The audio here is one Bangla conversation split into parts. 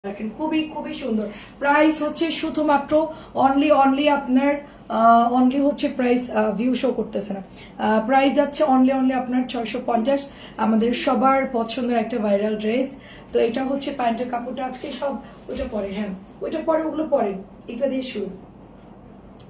দেখেন খুবই খুবই সুন্দর। প্রাইস হচ্ছে শুধুমাত্র অনলি আপনার অনলি হচ্ছে প্রাইস ভিউ শো করতেছে না, প্রাইস যাচ্ছে অনলি আপনার 650। আমাদের সবার পছন্দের একটা ভাইরাল ড্রেস। তো এটা হচ্ছে প্যান্টের কাপড়টা, আজকে সব ওইটা পরে, হ্যাঁ ওইটা পরে, ওগুলো পরে, এটা দিয়ে শুরু।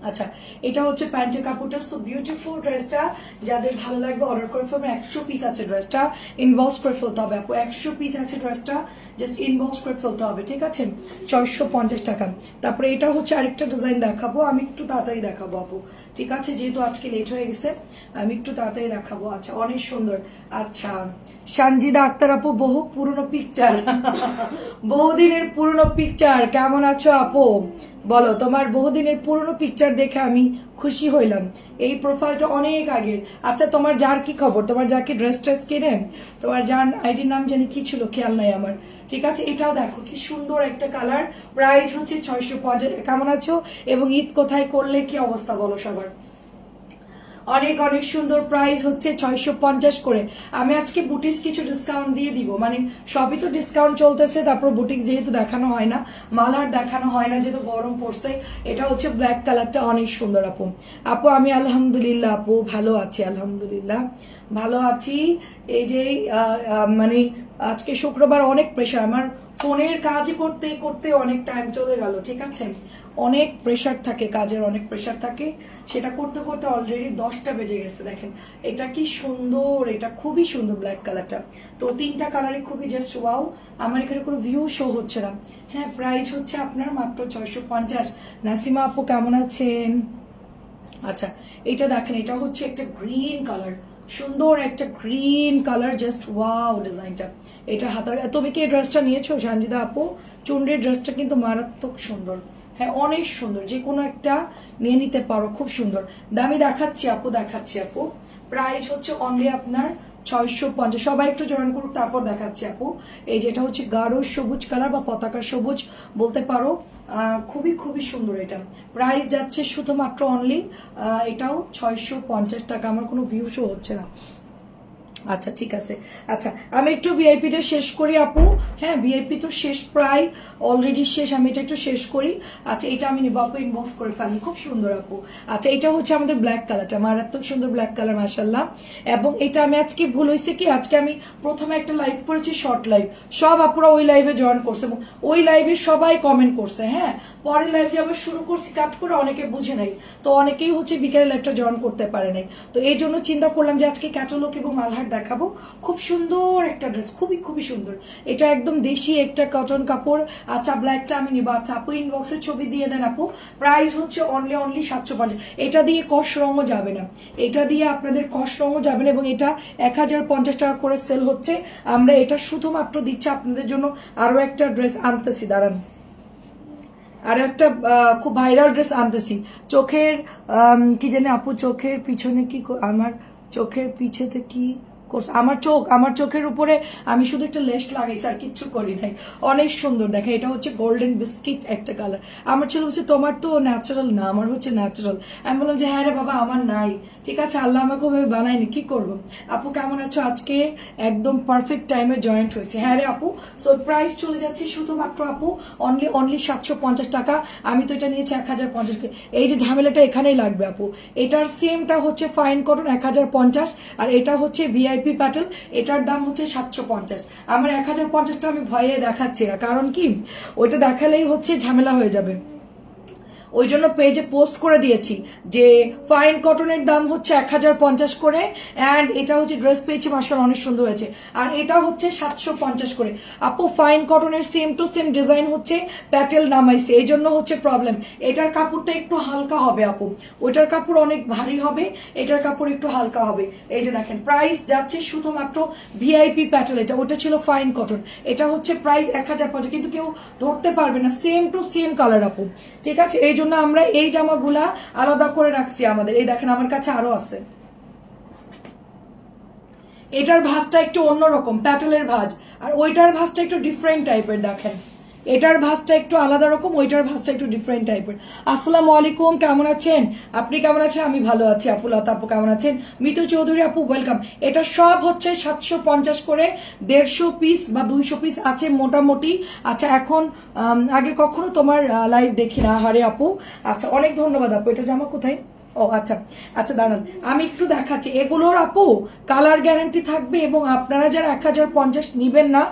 আচ্ছা, এটা হচ্ছে প্যান্টের কাপড়টা, সো বিউটিফুল ড্রেসটা। যাদের ভালো লাগবে অর্ডার করে ফেলবেন। 100 পিস আছে ড্রেসটা, ইনবক্স করে ফেলতে হবে আপু। 100 পিস আছে ড্রেসটা, জাস্ট ইনবক্স করে ফেলতে হবে, ঠিক আছে? 650 টাকা। তারপরে এটা হচ্ছে আরেকটা ডিজাইন দেখাবো, আমি একটু তাড়াতাড়ি দেখাবো আপু, ঠিক আছে? যেহেতু আজকে লেট হয়ে গেছে, আমি একটু তাড়াতাড়ি দেখাবো। আচ্ছা, অনেক সুন্দর। আচ্ছা, সানজিদা আক্তার আপু, বহু পুরনো পিকচার বহুদিনের পুরনো পিকচার, কেমন আছো আপু? বলো, তোমার বহুদিনের পুরনো পিকচার দেখে আমি খুশি হইলাম। এই প্রোফাইলটা অনেক আগের। আচ্ছা, তোমার যার কি খবর? তোমার যা কি ড্রেস ট্রেস কেনেন? তোমার যার আইডির নাম জানি কি ছিল, খেয়াল নাই আমার, ঠিক আছে? এটাও দেখো কি সুন্দর একটা কালার। প্রাইস হচ্ছে 650। কেমন আছো? এবং ঈদ কোথায় করলে, কি অবস্থা বলো সবার? অনেক অনেক সুন্দর। প্রাইস হচ্ছে 650 করে। আমি আজকে বুটিক্স কিছু ডিসকাউন্ট দিয়ে দিব, মানে সবই তো ডিসকাউন্ট চলতেছে। তারপর বুটিক্স যেহেতু দেখানো হয় না, মালার দেখানো হয় না যেহেতু গরম পড়ছে। এটা হচ্ছে ব্ল্যাক কালারটা, অনেক সুন্দর আপু। আপু আমি আলহামদুলিল্লাহ আপু ভালো আছি, আলহামদুলিল্লাহ ভালো আছি। এই যে মানে আজকে শুক্রবার, অনেক প্রেশার আমার, ফোনের কাজ করতে করতে অনেক টাইম চলে গেল, ঠিক আছে? অনেক প্রেশার থাকে, কাজের অনেক প্রেশার থাকে, সেটা করতে করতে অলরেডি 10টা বেজে গেছে। দেখেন এটা কি সুন্দর, এটা খুবই সুন্দর ব্ল্যাক কালারটা। তো তিনটা কালারে খুবই জাস্ট ওয়াও। আমার এখানে কোনো ভিউ শো হচ্ছে না। হ্যাঁ, প্রাইস হচ্ছে আপনার মাত্র 650। নাসিমা আপু কেমন আছেন? আচ্ছা, এটা দেখেন, এটা হচ্ছে একটা গ্রিন কালার, সুন্দর একটা গ্রিন কালার, জাস্ট ওয়াও ডিজাইনটা। এটা হাতার, তুমি কি এই ড্রেসটা নিয়েছো সানজিদা আপু? চুন্ডির ড্রেসটা কিন্তু মারাত্মক সুন্দর, হ্যাঁ অনেক সুন্দর, যে কোনো একটা নিয়ে নিতে পারো, খুব সুন্দর। দামি দেখাচ্ছি আপু, দেখাচ্ছি আপু। প্রাইস হচ্ছে অনলি আপনার 650। সবাই একটু জয়েন করুক, তারপর দেখাচ্ছি আপু। এই যেটা হচ্ছে গাঢ় সবুজ কালার বা পতাকা সবুজ বলতে পারো, খুবই খুবই সুন্দর এটা। প্রাইস যাচ্ছে শুধুমাত্র অনলি এটাও 650 টাকা। আমার কোনো ভিউ শো হচ্ছে না। আচ্ছা ঠিক আছে। আচ্ছা, আমি একটু ভিআইপিটা শেষ করি আপু। হ্যাঁ, ভিআইপি তো শেষ, প্রায় অলরেডি শেষ, আমি এটা একটু শেষ করি। আচ্ছা, এটা আমি নিব আপু, ইনবক্স করে ফেলি, খুব সুন্দর আপু। আচ্ছা, এটা হচ্ছে আমাদের ব্ল্যাক কালারটা, মারাত্মক সুন্দর ব্ল্যাক কালার মাশাআল্লাহ। এবং এটা আমি আজকে ভুল হয়েছে কি, আজকে আমি প্রথমে একটা লাইভ করেছি, শর্ট লাইভ, সব আপুরা ওই লাইভে জয়েন করছে এবং ওই লাইভে সবাই কমেন্ট করছে। হ্যাঁ, পরের লাইভ যে আবার শুরু করছি কাট করে, অনেকে বুঝে নাই, তো অনেকেই হচ্ছে বিকেলে লাইভটা জয়েন করতে পারে নাই। তো এই জন্য চিন্তা করলাম যে আজকে ক্যাটালগ এবং মালহার দেখাবো। খুব সুন্দর একটা ড্রেস, খুবই খুবই সুন্দর। এটা একদম দেশি একটা কটন কাপড়। আচ্ছা, ব্ল্যাকটা আমি নিব। আচ্ছা আপু, ইনবক্সের ছবি দিয়ে দেন আপু। প্রাইস হচ্ছে অনলি 750। এটা দিয়ে কস রঙও যাবে না, এটা দিয়ে আপনাদের কস রঙও যাবে না। এবং এটা 1050 টাকা করে সেল হচ্ছে। আমরা এটা শুধুমাত্র দিচ্ছি আপনাদের জন্য। আরো একটা ড্রেস আনতেছি, দাঁড়ান, আর একটা খুব ভাইরাল ড্রেস আনতেছি। চোখের কি জানি আপু, চোখের পিছনে কি, আমার চোখের পিছেতে কি করছে, আমার চোখের উপরে আমি শুধু একটা লেস লাগাইছি, আর কিচ্ছু করি নাই। অনেক সুন্দর দেখে, এটা হচ্ছে গোল্ডেন বিস্কিট একটা কালার। আমার ছেলে বলছে তোমার তো ন্যাচারাল না, আমার হচ্ছে ন্যাচারাল। আমি বললাম যে হ্যাঁ রে বাবা, আমার নাই, ঠিক আছে, আল্লাহ আমাকে ওভাবে বানায়নি, কি করবো। আপু কেমন আছো? আজকে একদম পারফেক্ট টাইমে জয়েন্ট হয়েছে। হ্যাঁ রে আপু। সো প্রাইস চলে যাচ্ছে শুধুমাত্র আপু অনলি 750 টাকা। আমি তো এটা নিয়েছি 1050। এই যে ঝামেলাটা এখানেই লাগবে আপু। এটার সেমটা হচ্ছে ফাইন কটন 1050, আর এটা হচ্ছে ভিআইপি প্যাটেল, এটার দাম হচ্ছে 750। আমার 1050টা আমি ভয়ে দেখাচ্ছি না, কারণ কি ওইটা দেখালেই হচ্ছে ঝামেলা হয়ে যাবে। ওই জন্য পেজে পোস্ট করে দিয়েছি যে ফাইন কটনের দাম হচ্ছে 1050 করে, অ্যান্ড এটা হচ্ছে ড্রেস পেয়েছি মাশাআল্লাহ অনেক সুন্দর হয়েছে, আর এটা হচ্ছে 750 করে। আপু ফাইন কটনের সেম টু সেম ডিজাইন হচ্ছে প্যাটেল নামাইছে, এই জন্য হচ্ছে প্রবলেম। এটার কাপড়টা একটু হালকা হবে আপু, ওইটার কাপড় অনেক ভারী হবে, এটার কাপড় একটু হালকা হবে। এই যে দেখেন, প্রাইস যাচ্ছে শুধুমাত্র ভিআইপি প্যাটেল, এটা ওটা ছিল ফাইন কটন, এটা হচ্ছে প্রাইস 1050, কিন্তু কেউ ধরতে পারবে না, সেম টু সেম কালার আপু, ঠিক আছে? এই জন্য আমরা এই জামাগুলা আলাদা করে রাখছি আমাদের। এই দেখেন, আমার কাছে আরো আছে। এটার ভাঁজটা একটু অন্যরকম, প্যাটেলের ভাঁজ, আর ওইটার ভাঁজটা একটু ডিফারেন্ট টাইপের। দেখেন এটার ভাঁজটা একটু আলাদা রকম, ওইটার ভাঁজটা একটু ডিফারেন্ট টাইপের। আসসালামু আলাইকুম, কেমন আছেন আপনি? কেমন আছেন? আমি ভালো আছি আপু। লতা আপু কেমন আছেন? মিতু চৌধুরী আপু ওয়েলকাম। এটা সব হচ্ছে 750 করে, 150 পিস বা 200 পিস আছে মোটামুটি। আচ্ছা এখন আগে কখনো তোমার লাইভ দেখি না, হারে আপু। আচ্ছা অনেক ধন্যবাদ আপু। এটা জামা কোথায়? ও আচ্ছা আচ্ছা দাঁড়ান আমি একটু দেখাচ্ছি। এগুলোর আপু কালার গ্যারান্টি থাকবে, এবং আপনারা যারা 1050 নিবেন না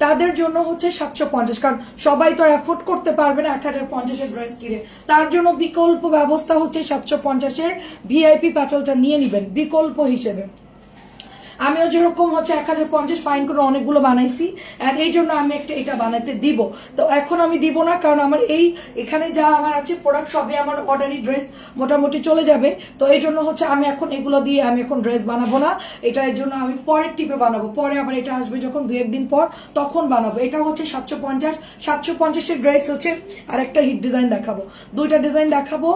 তাদের জন্য হচ্ছে 750, কারণ সবাই তো অ্যাফোর্ড করতে পারবে না 1050-এর ড্রেস কিনে। তার জন্য বিকল্প ব্যবস্থা হচ্ছে 750-এর ভিআইপি প্যাটেলটা নিয়ে নিবেন বিকল্প হিসেবে। আমিও যেরকম হচ্ছে 1050 ফাইন করে অনেকগুলো বানাইছি, আর এই জন্য আমি একটা এটা বানাতে দিব। তো এখন আমি দিব না, কারণ আমার এখানে যা আমার আছে প্রোডাক্ট সবই আমার অর্ডারি ড্রেস মোটামুটি চলে যাবে। তো এই জন্য হচ্ছে আমি এখন এগুলো দিয়ে আমি এখন ড্রেস বানাবো না। এটা এর জন্য আমি পরের টিপে বানাবো, পরে আবার এটা আসবে যখন 2-1 দিন পর, তখন বানাবো। এটা হচ্ছে 750-এর ড্রেস হচ্ছে। আর একটা হিট ডিজাইন দেখাবো, 2টা ডিজাইন দেখাবো।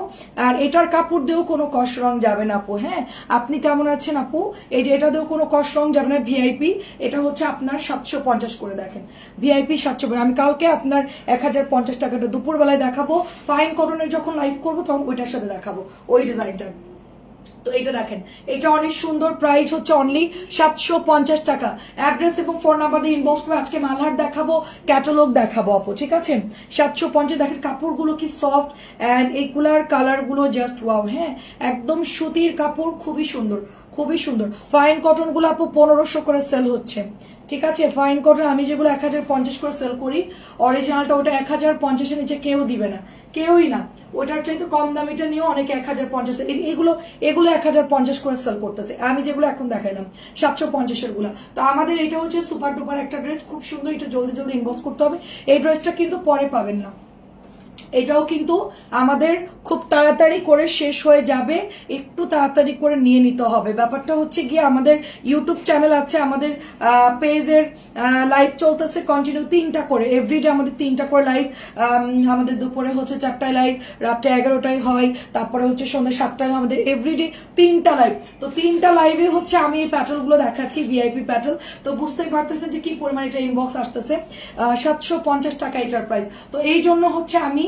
আর এটার কাপড় দিয়েও কোনো কষ রং যাবে না আপু। হ্যাঁ আপনি কেমন আছেন আপু? এই যে এটা দিয়েও কোনো কষ রং যাবে না। ভিআইপি এটা হচ্ছে আপনার 750 করে, দেখেন ভিআইপি 750। আমি কালকে আপনার 1050 টাকাটা দুপুরবেলায় দেখাবো। ফাইন কটনের যখন লাইভ করবো তখন ওইটার সাথে দেখাবো ওই ডিজাইনটা। তো এটা দেখেন, এটা অনেক সুন্দর। প্রাইস হচ্ছে অনলি 750 টাকা। অ্যাড্রেস এবং ফোন নাম্বার দিয়ে ইনবক্স করে আজকে মালহার দেখাবো, ক্যাটালগ দেখাবো আপু, ঠিক আছে? 750। দেখেন কাপড়গুলো কি সফট, অ্যান্ড এইগুলার কালার গুলো জাস্ট ওয়াও। হ্যাঁ একদম সুতির কাপড়, খুবই সুন্দর খুবই সুন্দর। ফাইন কটন গুলো আপু 1500 করে সেল হচ্ছে, ঠিক আছে? ফাইন কটন আমি যেগুলো 1050 করে সেল করি, অরিজিনালটা ওটা 1050-এর নিচে কেউ দিবে না, কেউই না। ওটার চাইতে কম দামিটা নিয়েও অনেকে 1050, এগুলো 1050 করে সেল করতেছে। আমি যেগুলো এখন দেখাইলাম 750-এর গুলা। তো আমাদের এটা হচ্ছে সুপার ডুপার একটা ড্রেস, খুব সুন্দর। এটা জলদি জলদি ইনবক্স করতে হবে। এই ড্রেসটা কিন্তু পরে পাবেন না, এটাও কিন্তু আমাদের খুব তাড়াতাড়ি করে শেষ হয়ে যাবে, একটু তাড়াতাড়ি করে নিয়ে নিতে হবে। ব্যাপারটা হচ্ছে গিয়ে আমাদের ইউটিউব চ্যানেল আছে, আমাদের পেজের লাইভ চলতেছে কন্টিনিউ 3টা করে, এভরিডে আমাদের 3টা করে লাইভ। আমাদের দুপুরে হচ্ছে 4টায় লাইভ, রাত্রে 11টায় হয়, তারপরে হচ্ছে সন্ধ্যা 7টায় আমাদের এভরিডে 3টা লাইভ। তো 3টা লাইভে হচ্ছে আমি এই প্যাটেলগুলো দেখাচ্ছি, ভিআইপি প্যাটেল। তো বুঝতেই পারতেছেন যে কি পরিমাণ এটা ইনবক্স আসতেছে। 750 টাকা এটার প্রাইস। তো এই জন্য হচ্ছে আমি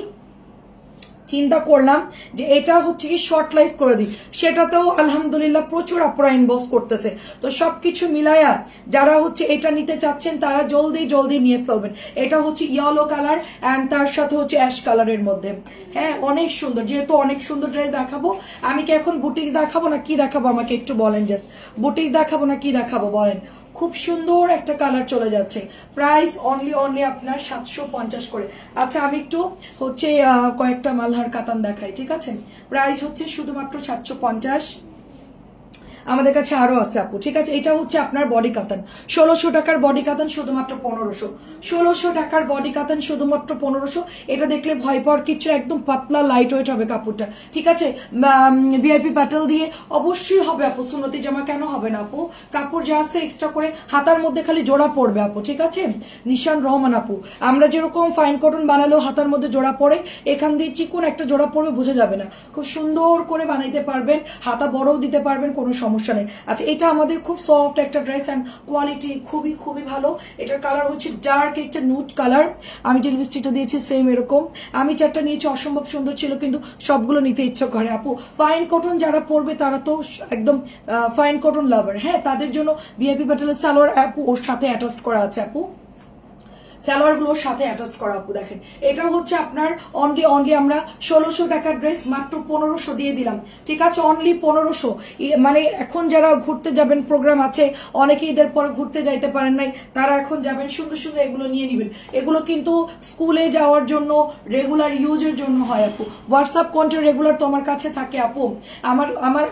চিন্তা করলাম যে এটা হচ্ছে কি শর্ট লাইফ করে দিই, সেটাতেও আলহামদুলিল্লাহ প্রচুর আপনারা ইনবক্স করতেছে। তো সবকিছু মিলায়া যারা হচ্ছে এটা নিতে চাচ্ছেন তারা জলদি জলদি নিয়ে ফেলবেন। এটা হচ্ছে ইয়েলো কালার অ্যান্ড তার সাথে হচ্ছে অ্যাশ কালারের মধ্যে। হ্যাঁ অনেক সুন্দর, যেহেতু অনেক সুন্দর ড্রেস দেখাবো। আমি কি এখন বুটিক্স দেখাবো না কি দেখাবো আমাকে একটু বলেন, জাস্ট বুটিক্স দেখাবো না কি দেখাবো বলেন? খুব সুন্দর একটা কালার চলে যাচ্ছে। প্রাইস অনলি আপনার 750 করে। আচ্ছা আমি একটু হচ্ছে কয়েকটা মালহার কাতান দেখাই, ঠিক আছে? প্রাইস হচ্ছে শুধুমাত্র 750। আমাদের কাছে আরো আছে আপু, ঠিক আছে? এটা হচ্ছে আপনার বডি কাতান, 1600 টাকার বডি কাতান শুধুমাত্র 1500। 1600 টাকার বডি কাতান শুধুমাত্র 1500। এটা দেখলে ভয় পাওয়ার কিছু, একদম পাতলা লাইট ওয়েট হবে কাপড়টা, ঠিক আছে? ভিআইপি প্যাটেল দিয়ে অবশ্যই হবে আপু। সুন্নতি জামা কেন হবে না আপু? কাপড় যা আছে এক্সট্রা করে হাতার মধ্যে খালি জোড়া পড়বে আপু, ঠিক আছে? নিশান রহমান আপু, আমরা যেরকম ফাইন কটন বানালেও হাতার মধ্যে জোড়া পড়ে, এখান দিয়ে চিকন একটা জোড়া পড়বে, বোঝা যাবে না। খুব সুন্দর করে বানাইতে পারবেন, হাতা বড়ও দিতে পারবেন, কোনো সমস্যা নেই। আচ্ছা এটা আমাদের খুব সফট একটা ড্রেস অ্যান্ড কোয়ালিটি খুবই খুবই ভালো। এটার কালার হচ্ছে ডার্ক একটা নুট কালার। আমি যে লিপস্টিকটা দিয়েছি সেম এরকম। আমি 4টা নিয়েছি, অসম্ভব সুন্দর ছিল, কিন্তু সবগুলো নিতে ইচ্ছা করে আপু। ফাইন কটন যারা পরবে তারা তো একদম ফাইন কটন লাভার। হ্যাঁ তাদের জন্য ভিআইপি প্যাটেলের সালোয়ার আপু ওর সাথে অ্যাটাচ করা আছে আপু, সালোয়ার গুলোর সাথে অ্যাটাচ করা আপু। দেখেন এটা হচ্ছে আপনার অনলি আমরা 1600 টাকার ড্রেস মাত্র 1500 দিয়ে দিলাম, ঠিক আছে? অনলি 1500। মানে এখন যারা ঘুরতে যাবেন, প্রোগ্রাম আছে, অনেকে ঈদের পর ঘুরতে যাইতে পারেন নাই, তারা এখন যাবেন, সুন্দর সুন্দর এগুলো নিয়ে নিবেন। এগুলো কিন্তু স্কুলে যাওয়ার জন্য, রেগুলার ইউজের জন্য হয় আপু। হোয়াটসঅ্যাপ কন্টেন্ট রেগুলার তো আমার কাছে থাকে আপু।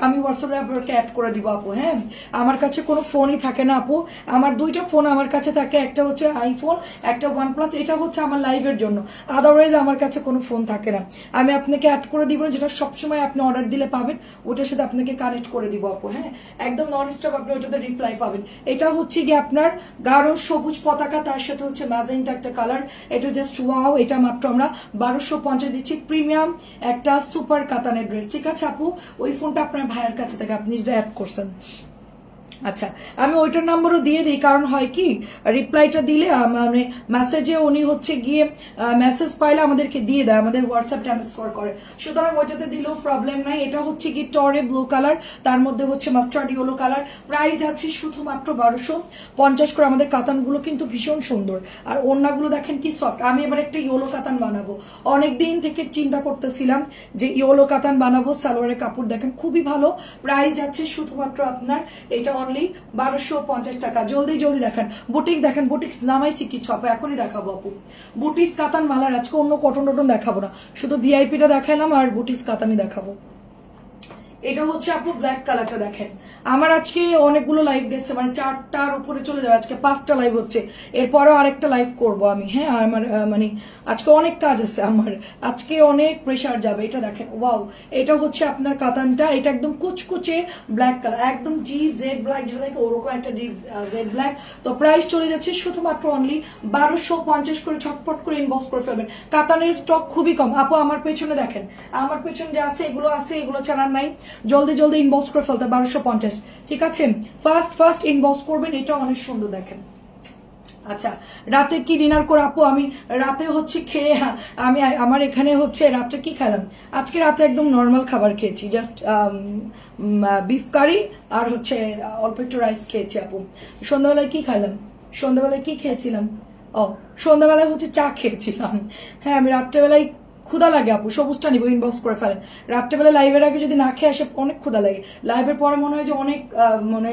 আমি হোয়াটসঅ্যাপে আপনাকে অ্যাড করে দিব আপু। হ্যাঁ আমার কাছে কোনো ফোনই থাকে না আপু, আমার 2টা ফোন আমার কাছে থাকে, একটা হচ্ছে আইফোন, একটা OnePlus। এটা হচ্ছে আমার লাইভের জন্য, আদারওয়াইজ আমার কাছে কোনো ফোন থাকে না। আমি আপনাকে অ্যাড করে দিব, যেটা সবসময় আপনি অর্ডার দিলে পাবেন, ওটার সাথে আপনাকে কানেক্ট করে দিব আপু। হ্যাঁ একদম নন স্টপ আপনি ওটাতে রিপ্লাই পাবেন। এটা হচ্ছে গিয়ে আপনার গাঢ় সবুজ পতাকা, তার সাথে হচ্ছে ম্যাজেন্টা একটা কালার। এটা জাস্ট ওয়াও। এটা মাত্র আমরা 1250 দিচ্ছি। প্রিমিয়াম একটা সুপার কাতানের ড্রেস, ঠিক আছে আপু? ওই ফোনটা আপনার ভাইয়ের কাছে থেকে, আপনি যেটা অ্যাড করছেন। আচ্ছা, আমি ওইটার নাম্বারও দিয়ে দিই, কারণ হয় কি রিপ্লাইটা দিলে মানে মেসেজে উনি হচ্ছে গিয়ে মেসেজ পাইলে আমাদেরকে দিয়ে দেয়, আমাদের হোয়াটসঅ্যাপ ট্রান্সফার করে, সুতরাং ওইটাতে দিলেও প্রবলেম নাই। এটা হচ্ছে কি টরে ব্লু কালার, তার মধ্যে হচ্ছে মাস্টার্ড ইয়েলো কালার, প্রাইস আছে শুধুমাত্র 1250 করে। আমাদের কাতানগুলো কিন্তু ভীষণ সুন্দর, আর ওড়নাগুলো দেখেন কি সফট। আমি এবার একটা ইয়েলো কাতান বানাবো, অনেকদিন থেকে চিন্তা করতেছিলাম যে ইয়েলো কাতান বানাবো। সালোয়ারের কাপড় দেখেন খুবই ভালো, প্রাইস আছে শুধুমাত্র আপনার এটা অনলি 1250 টাকা। জলদি জলদি দেখেন বুটিক্স, দেখেন বুটিক্স নামাইছি কিছু আপু, এখনই দেখাবো আপু। বুটিক্স কাতান মালার আজকে অন্য কটন টটন দেখাবো না, শুধু ভিআইপিটা দেখাইলাম আর বুটিক্স কাতানই দেখাবো। এটা হচ্ছে আপু ব্ল্যাক কালারটা দেখেন। আমার আজকে অনেকগুলো লাইভ গেছে, মানে 4টার উপরে চলে যাবে, আজকে 5টা লাইভ হচ্ছে, এরপরেও আরেকটা লাইভ করব আমি। হ্যাঁ, আমার মানে আজকে অনেক কাজ আছে আমার, আজকে অনেক প্রেশার যাবে। এটা দেখেন, ওয়াও, এটা হচ্ছে আপনার কাতানটা, এটা একদম কুচকুচে ব্ল্যাক কালার, একদম ডিপ জেড ব্ল্যাক, যেটা দেখে ওরকম একটা ডিপ জেড ব্ল্যাক। তো প্রাইস চলে যাচ্ছে শুধুমাত্র অনলি 1250 করে। ছটপট করে ইনবক্স করে ফেলবেন, কাতানের স্টক খুবই কম আপু। আমার পেছনে দেখেন, আমার পেছনে যে আছে এগুলো আছে, এগুলো ছাড়া নাই, জলদি জলদি ইনবক্স করে ফেলতে 1250, ঠিক আছে? ফার্স্ট ইনবক্স করবেন, এটা অনেক সুন্দর দেখেন। আচ্ছা, রাতে কি ডিনার করে আপু? আমি রাতে হচ্ছে খেয়ে আমি আমার এখানে হচ্ছে রাত্রে কি খেলাম, আজকে রাতে একদম নর্মাল খাবার খেয়েছি, জাস্ট বিফ কারি আর হচ্ছে অল্প একটু রাইস খেয়েছি আপু। সন্ধ্যাবেলায় কি খাইলাম, সন্ধ্যাবেলায় কি খেয়েছিলাম? ও, সন্ধ্যাবেলায় হচ্ছে চা খেয়েছিলাম। হ্যাঁ, আমি রাত্রেবেলায় ক্ষুদা লাগে আপু, সবুজটা নিব, ইনবক্স করে ফেলেন। রাত্রেবেলা লাইভের আগে যদি না খেয়ে আসে অনেক ক্ষুদা লাগে, লাইভের পরে মনে হয় যে অনেক মানে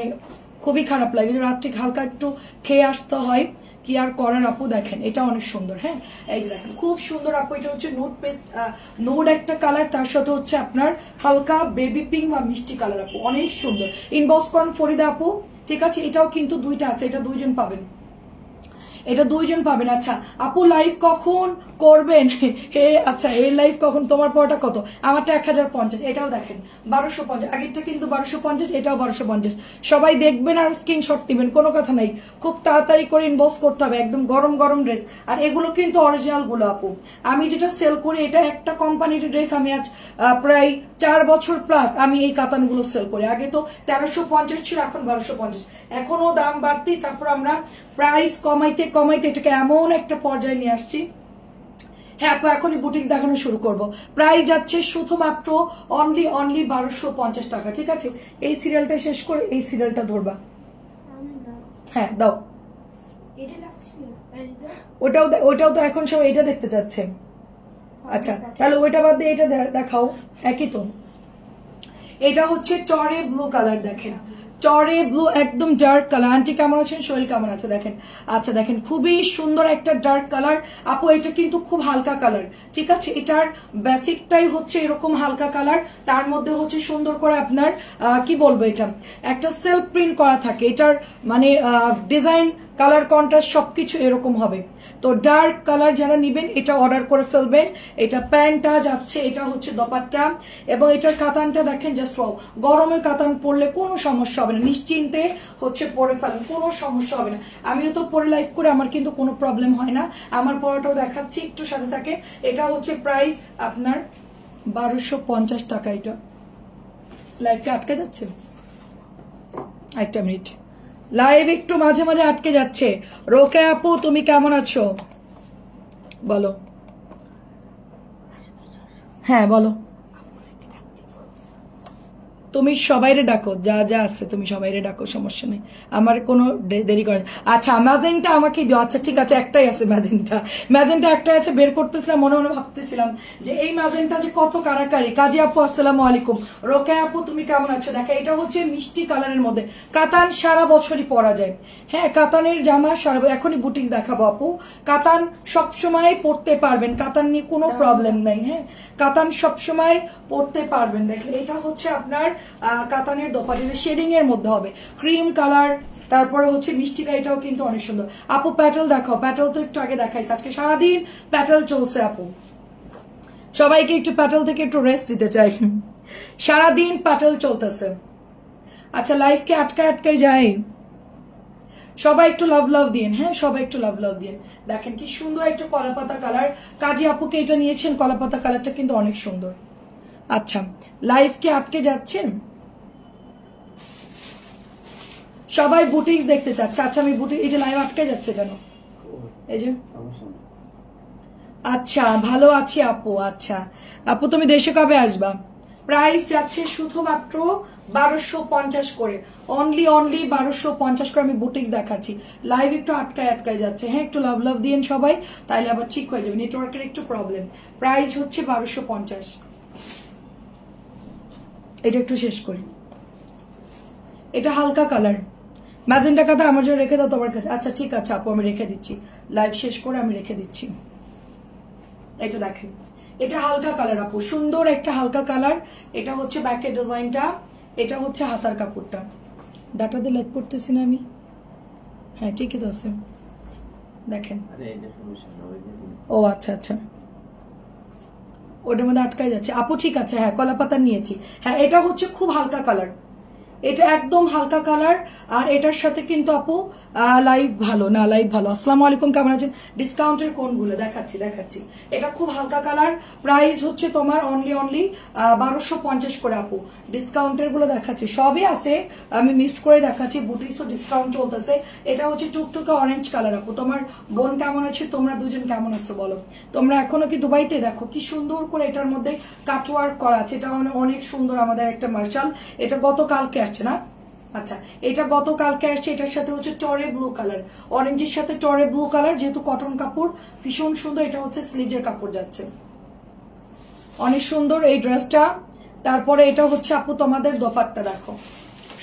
খুবই খারাপ লাগে, রাত্রে হালকা একটু খেয়ে আসতে হয়, কি আর করার আপু। দেখেন এটা অনেক সুন্দর। হ্যাঁ, এই যে দেখেন খুব সুন্দর আপু, এটা হচ্ছে নোট পেস্ট নোট একটা কালার, তার সাথে হচ্ছে আপনার হালকা বেবি পিঙ্ক বা মিষ্টি কালার আপু, অনেক সুন্দর। ইনবক্স করেন ফরিদা আপু, ঠিক আছে? এটাও কিন্তু 2টা আছে, এটা 2জন পাবেন, এটা 2জন পাবেন। আচ্ছা আপু, লাইভ কখন করবেন? আচ্ছা, এই লাইভ কখন? তোমার পড়াটা কত? আমারটা 1050, এটাও দেখেন 1250, আগেরটা কিন্তু 1250, এটাও 1250। সবাই দেখবেন আর স্ক্রিনশট দিবেন, কোনো কথা নাই, খুব তাড়াতাড়ি করে ইনবক্স করতে হবে, একদম গরম গরম ড্রেস। আর এগুলো কিন্তু অরিজিনাল গুলো আপু, আমি যেটা সেল করি এটা একটা কোম্পানির ড্রেস, আমি আজ প্রায় 4 বছর প্লাস আমি এই কাতানগুলো সেল করি। আগে তো 1350 ছিল, এখন 1250, এখনো দাম বাড়তি, তারপর আমরা প্রাইস কমাইতে কমাইতে এটাকে এমন একটা পর্যায়ে নিয়ে আসছি। হ্যাঁ আপু, এখনই বুটিক্স দেখানো শুরু করব। প্রাইস যাচ্ছে শুধুমাত্র অনলি 1250 টাকা, ঠিক আছে? এই সিরিয়ালটা শেষ করে এই সিরিয়ালটা ধরবা। হ্যাঁ দাও, ওটাও তো এখন সব এটা দেখতে চাচ্ছে। আচ্ছা, তাহলে ওইটা বাদ দিয়ে এটা দেখাও, একই তো। এটা হচ্ছে টরে ব্লু কালার, দেখেন টরে ব্লু, একদম ডার্ক কালার। আন্টি কেমন আছেন? শরীর কেমন আছে? দেখেন, আচ্ছা দেখেন খুবই সুন্দর একটা ডার্ক কালার আপু, এটা কিন্তু খুব হালকা কালার, ঠিক আছে? এটার বেসিকটাই হচ্ছে এরকম হালকা কালার, তার মধ্যে হচ্ছে সুন্দর করে আপনার কি বলবো, এটা একটা সেলফ প্রিন্ট করা থাকে, এটার মানে ডিজাইন, কালার কন্ট্রাস্ট সবকিছু এরকম হবে। তো ডার্ক কালার যারা নিবেন এটা অর্ডার করে ফেলবেন। এটা প্যান্টটা যাচ্ছে, এটা হচ্ছে দোপাট্টা, এবং এটার কাতানটা দেখেন জাস্ট ওয়াও। গরমে কাতান পরলে কোনো সমস্যা হবে না, নিশ্চিন্তে হচ্ছে পরে ফেলেন, কোনো সমস্যা হবে না। আমিও তো পরে লাইভ করে, আমার কিন্তু কোনো প্রবলেম হয় না। আমার পরাটাও দেখাচ্ছি, একটু সাথে থাকে। এটা হচ্ছে প্রাইস আপনার 1250 টাকা। এটা লাইভটা আটকে যাচ্ছে, একটা মিনিট, লাইভ একটু মাঝে মাঝে আটকে যাচ্ছে। রোকে আপু তুমি কেমন আছো বলো? হ্যাঁ বলো, তুমি সবাইরে ডাকো, যা যা আছে তুমি সবাইরে ডাকো, সমস্যা নেই, আমার কোনো দেরি করে। আচ্ছা ম্যাজেন্টা আমাকে দিও। আচ্ছা ঠিক আছে, একটাই আছে ম্যাজেন্টা, ম্যাজেন্টা একটাই আছে, বের করতেছিলাম, মনে মনে ভাবতেছিলাম যে এই ম্যাজেন্টা যে কত কারাকারি। কাজী আপু আসসালামু আলাইকুম, রোকে আপু তুমি কেমন আছো? দেখো এটা হচ্ছে মিষ্টি কালারের মধ্যে, কাতান সারা বছরই পরা যায়। হ্যাঁ, কাতানের জামা সারা, এখনই বুটিক দেখাবো আপু। কাতান সবসময় পরতে পারবেন, কাতান নিয়ে কোনো প্রবলেম নাই। হ্যাঁ, কাতান সবসময় পরতে পারবেন। দেখেন এটা হচ্ছে আপনার কাতানের দোপাট্টা, শেডিং এর মধ্যে হবে, ক্রিম কালার, তারপরে হচ্ছে মিষ্টিটা, এটাও কিন্তু অনেক সুন্দর। আপু প্যাটেল দেখাও, প্যাটেল তো একটু আগে দেখাইছে, আজকে সারাদিন প্যাটেল চলছে আপু, সবাইকে একটু প্যাটেল থেকে একটু রেস্ট দিতে চাই, সারাদিন প্যাটেল চলতেছে। আচ্ছা লাইফকে আটকায় আটকায় যায়, সবাই একটু লাভ লাভ দিন। হ্যাঁ, সবাই একটু লাভ লাভ দিন। দেখেন কি সুন্দর একটা কলাপাতা কালার, কাজী আপুকে এটা নিয়েছেন, কলাপাতা কালারটা কিন্তু অনেক সুন্দর। আচ্ছা লাইভ কি আটকে যাচ্ছে? সবাই বুটিক্স দেখতে চাচ্ছে। আচ্ছা আমি বুটিক, এই যে লাইভ আটকে যাচ্ছে কেন? এই যে আচ্ছা ভালো আছি আপু। আচ্ছা আপু তুমি দেশে কবে আসবা? প্রাইস যাচ্ছে শুধুমাত্র 1250 করে, অনলি 1250 করে। আমি বুটিক্স দেখাচ্ছি, লাইভ একটু আটকায় যাচ্ছে। হ্যাঁ একটু লাভ লাভ দিয়েন সবাই, তাইলে আবার ঠিক হয়ে যাবে, নেটওয়ার্কের একটু প্রবলেম। প্রাইস হচ্ছে 1250। এটা একটু শেষ করি, এটা হালকা কালার ম্যাজেন্টা কাটা আমার জন্য রেখে দাও তোমার কাছে। আচ্ছা ঠিক আছে আপু আমি রেখে দিচ্ছি, লাইভ শেষ করে আমি রেখে দিচ্ছি। এটা দেখেন, এটা হালকা কালার আপু, সুন্দর একটা হালকা কালার। এটা হচ্ছে ব্যাকের ডিজাইনটা, এটা হচ্ছে হাতার কাপড়টা। ডাটা দিয়ে লাইভ করতেছি না আমি? হ্যাঁ ঠিকই তো আছে, দেখেন। ও আচ্ছা আচ্ছা, ওটার মধ্যে আটকায় যাচ্ছে আপু। ঠিক আছে, হ্যাঁ কলা পাতা নিয়েছি। হ্যাঁ এটা হচ্ছে খুব হালকা কালার, এটা একদম হালকা কালার। আর এটার সাথে কিন্তু আপু লাইভ ভালো না, লাইভ ভালো। আসসালামু আলাইকুম, কেমন আছেন? ডিসকাউন্টের কোনগুলো দেখাচ্ছি। এটা খুব হালকা কালার, প্রাইস হচ্ছে তোমার অনলি 1250 করে আপু। ডিসকাউন্টের গুলো দেখাচ্ছি, সবই আছে, আমি মিক্সড করে দেখাচ্ছি। বুটিক্সও ডিসকাউন্ট চলতেছে। এটা হচ্ছে টুকটুকে অরেঞ্জ কালার আপু। তোমার বোন কেমন আছে? তোমরা দুজন কেমন আছো বলো? তোমরা এখনো কি দুবাইতে? দেখো কি সুন্দর করে এটার মধ্যে কাটওয়ার্ক করা আছে, এটা অনেক সুন্দর। আমাদের একটা মার্শাল, এটা গতকালকে আসছে না? আচ্ছা এটা গতকালকে আসছে। এটার সাথে হচ্ছে টরে ব্লু কালার, অরেঞ্জের সাথে টরে ব্লু কালার, যেহেতু কটন কাপড় ভীষণ সুন্দর। এটা হচ্ছে স্লিভের কাপড় যাচ্ছে, অনেক সুন্দর এই ড্রেসটা। তারপরে এটা হচ্ছে আপু তোমাদের দোপাট্টা, দেখো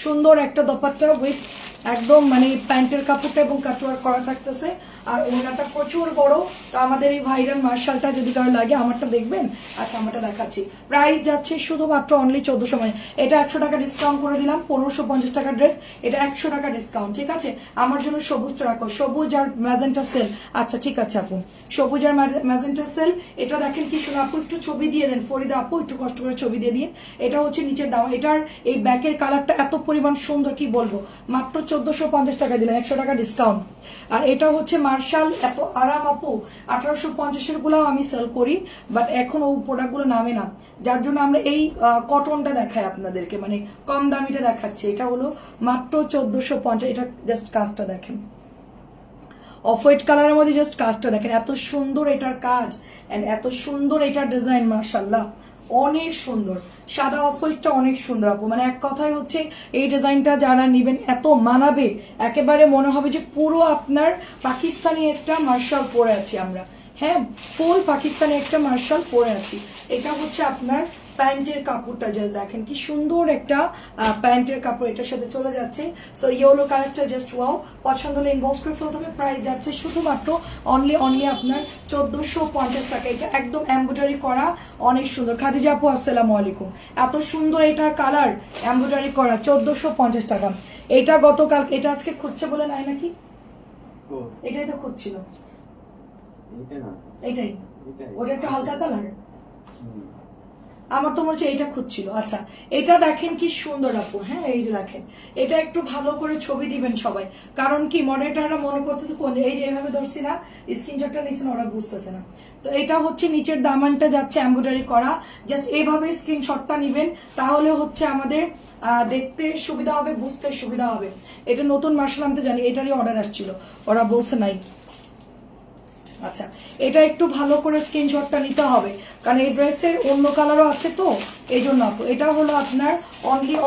সুন্দর একটা দোপাট্টা উইথ একদম মানে প্যান্টের কাপড়টা এবং কাটওয়ার্ক করা থাকতেছে। আর ওনাটা প্রচুর বড়। তো আমাদের এই ভাইরাল মার্শালটা যদি কারো লাগে, আমারটা দেখবেন। আচ্ছা আমারটা দেখাচ্ছি, প্রাইস যাচ্ছে শুধুমাত্র অনলি 1400। এটা 100 টাকা ডিসকাউন্ট করে দিলাম, 1550 টাকা ড্রেস, এটা 100 টাকা ডিসকাউন্ট। ঠিক আছে, আমার জন্য সবুজটা রাখো, সবুজ আর ম্যাজেন্টা সেল। আচ্ছা ঠিক আছে আপু, সবুজ আর ম্যাজেন্টা সেল। এটা দেখেন কি সুন্দর আপু, একটু ছবি দিয়ে দেন ফরিদা আপু, একটু কষ্ট করে ছবি দিয়ে দিন। এটা হচ্ছে নিচের দাম, এটার এই ব্যাকের কালারটা এত পরিমাণ সুন্দর কি বলবো, মাত্র 1450 টাকা দিলাম, 100 টাকা ডিসকাউন্ট। আর এটা হচ্ছে মার্শাল, এত আরাম আপু। 1850 গুলাও আমি সেল করি, বাট এখন ও প্রোডাক্ট গুলো নামে না, যার জন্য আমরা এই কটনটা দেখাই আপনাদেরকে, মানে কম দামিটা দেখাচ্ছি। এটা হলো মাত্র 1450। এটা জাস্ট কাজটা দেখেন, অফ হোয়াইট কালারের মধ্যে জাস্ট কাজটা দেখেন, এত সুন্দর এটার কাজ এন্ড এত সুন্দর এটার ডিজাইন, মাশাআল্লাহ অনেক সুন্দর। সাদা অফ হোয়াইটটা অনেক সুন্দর আপু, মানে এক কথায় হচ্ছে এই ডিজাইনটা যারা নিবেন এত মানাবে, একেবারে মনে হবে যে পুরো আপনার পাকিস্তানি একটা মার্শাল পরে আছি আমরা। হ্যাঁ ফুল পাকিস্তানি একটা মার্শাল পরে আছি। এটা হচ্ছে আপনার প্যান্টের কাপড়টা, জাস্ট দেখেন কি সুন্দর একটা প্যান্টের কাপড় এটার সাথে চলে যাচ্ছে। সো ইয়েলো কালারটা জাস্ট ওয়াও, পছন্দ হলে ইনবক্স করে ফেলতে হবে। প্রাইস যাচ্ছে শুধুমাত্র অনলি আপনার 1450 টাকা। এটা একদম এমব্রয়ডারি করা, অনেক সুন্দর। খাদিজা আপু আসসালামু আলাইকুম, এত সুন্দর এটার কালার, এমব্রয়ডারি করা, 1450 টাকা। এটা গতকাল, এটা আজকে খুঁজছে বলে নাই নাকি? এটাই তো খুঁজছিল, এটাই, ওটা একটা হালকা কালার। আমার তো মনে হচ্ছে এইটা খুঁজছিল। আচ্ছা এটা দেখেন কি সুন্দর আপু। হ্যাঁ এই যে দেখেন, এটা একটু ভালো করে ছবি দিবেন সবাই, কারণ কি মডেলটা মনে করতেছে কোন, এই যে এইভাবে ধরছি না, স্ক্রিনশটটা নিছেন, ওরা বুঝতেছে না। তো এটা হচ্ছে নিচের দামানটা যাচ্ছে এমব্রয়ডারি করা, জাস্ট এইভাবে স্ক্রিনশটটা নিবেন, তাহলে হচ্ছে আমাদের দেখতে সুবিধা হবে, বুঝতে সুবিধা হবে। এটা নতুন মার্শাল আনতে জানি, এটারই অর্ডার আসছিল, ওরা বলছে নাই। আচ্ছা এটা একটু ভালো করে স্ক্রিনশটটা নিতে হবে, কারণ এই ড্রেসের অন্য কালারও আছে, তো এই জন্য আপু। এটা হলো আপনার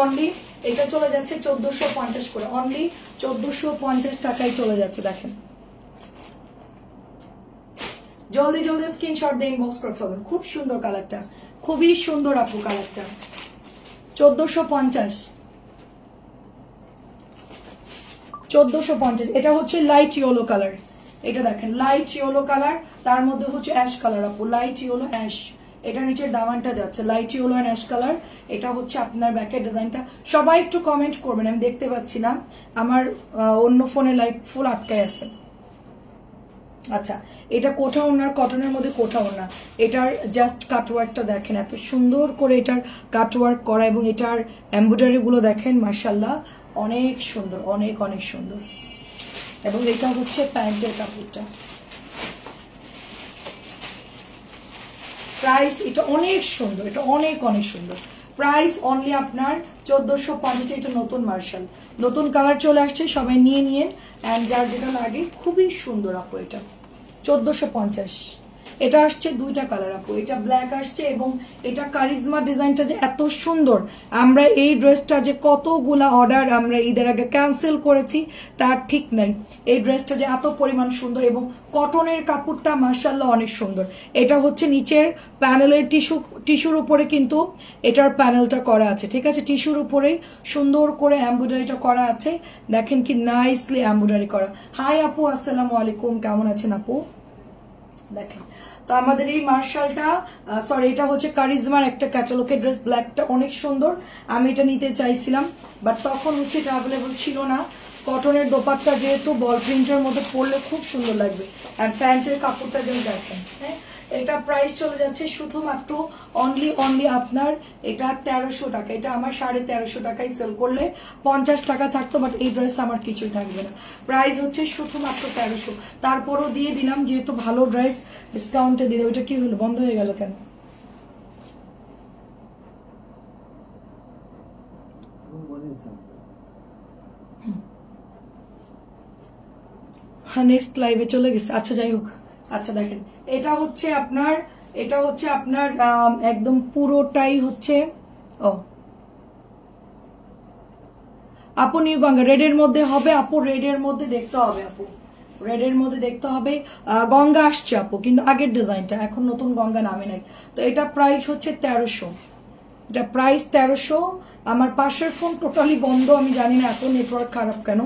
অনলি এটা চলে যাচ্ছে 1450 করে, অনলি 1450 টাকায় চলে যাচ্ছে। দেখেন জলদি জলদি স্ক্রিনশট দিয়ে ইনবক্স করে ফেলবেন। খুব সুন্দর কালারটা, খুবই সুন্দর আপু কালারটা, 1450। এটা হচ্ছে লাইট ইয়েলো কালার, এটা দেখেন লাইট ইয়েলো কালার, তার মধ্যে হচ্ছে অ্যাশ কালার আপু, লাইট ইয়েলো অ্যাশ। এটা নিচের দামানটা যাচ্ছে light yellow and ash colour. এটা হচ্ছে আপনার ব্যাকের ডিজাইনটা। সবাই একটু কমেন্ট করবেন, আমি দেখতে পাচ্ছি না, আমার অন্য ফোনে লাইভ ফুল আটকায় আছে। আচ্ছা এটা কোঠা ওনার, কটনের মধ্যে কোঠা ওনা, এটার জাস্ট কাটওয়ার্কটা দেখেন, এত সুন্দর করে এটার কাটওয়ার্ক করা, এবং এটার এমব্রয়ডারি গুলো দেখেন মাশাআল্লাহ অনেক সুন্দর, অনেক অনেক সুন্দর। এবং এটা হচ্ছে প্যান্টের কাপড়টা, প্রাইস এটা অনেক সুন্দর, এটা অনেক অনেক সুন্দর। প্রাইস অনলি আপনার 1450। এটা নতুন মার্শাল, নতুন কালার চলে আসছে, সবাই নিয়ে নিয়েন। অ্যান্ড যার যেটা লাগে, খুবই সুন্দর আপু। এটা 1450। এটা আসছে দুইটা কালার আপু, এটা ব্ল্যাক আসছে এবং এটা কারিজমা ডিজাইনটা যে এত সুন্দর। আমরা এই ড্রেসটা যে কতগুলা অর্ডার আমরা ঈদের আগে ক্যান্সেল করেছি তার ঠিক নাই। এই ড্রেসটা যে এত পরিমাণ সুন্দর এবং কটনের কাপড়টা মাশাআল্লাহ অনেক সুন্দর। এটা হচ্ছে নিচের প্যানেলের টিস্যুর উপরে কিন্তু এটার প্যানেলটা করা আছে, ঠিক আছে, টিস্যুর উপরে সুন্দর করে এমব্রয়ডারিটা করা আছে। দেখেন কি নাইসলি এমব্রয়ডারি করা। হাই আপু, আসসালামু আলাইকুম, কেমন আছেন আপু? দেখেন তো আমাদের এই মার্শালটা, সরি এটা হচ্ছে কারিজমার একটা ক্যাটালগের ড্রেস, ব্ল্যাকটা অনেক সুন্দর। আমি এটা নিতে চাইছিলাম বাট তখন হচ্ছে এটা অ্যাভেলেবল ছিল না। কটনের দোপাট্টা যেহেতু বল প্রিন্টের মধ্যে পরলে খুব সুন্দর লাগবে। আর প্যান্টের কাপড়টা যেন দেখেন, হ্যাঁ এটা প্রাইস চলে যাচ্ছে শুধুমাত্র অনলি আপনার এটা 1300 টাকা। এটা আমার 1350 টাকায় সেল করলে 50 টাকা থাকতো, বাট এই ড্রেস আমার কিছুই থাকবে না। প্রাইস হচ্ছে শুধুমাত্র 1300। তারপরও দিয়ে দিলাম যেহেতু ভালো ড্রেস, ডিসকাউন্টে দিয়ে দেবো। এটা কি হলো, বন্ধ হয়ে গেল কেন? হ্যাঁ নেক্সট লাইভে চলে গেছে। আচ্ছা যাই হোক, আচ্ছা দেখেন এটা হচ্ছে আপনার একদম পুরোটাই হচ্ছে আপু নিউ গঙ্গা রেডের মধ্যে হবে আপু, রেডের মধ্যে দেখতে হবে আপু, রেডের মধ্যে দেখতে হবে। গঙ্গা আসছে আপু, কিন্তু আগের ডিজাইনটা, এখন নতুন গঙ্গা নামে নাই। তো এটা প্রাইস হচ্ছে 1300। এটা প্রাইস 1300। আমার পাশের ফোন টোটালি বন্ধ, আমি জানি না এত নেটওয়ার্ক খারাপ কেন।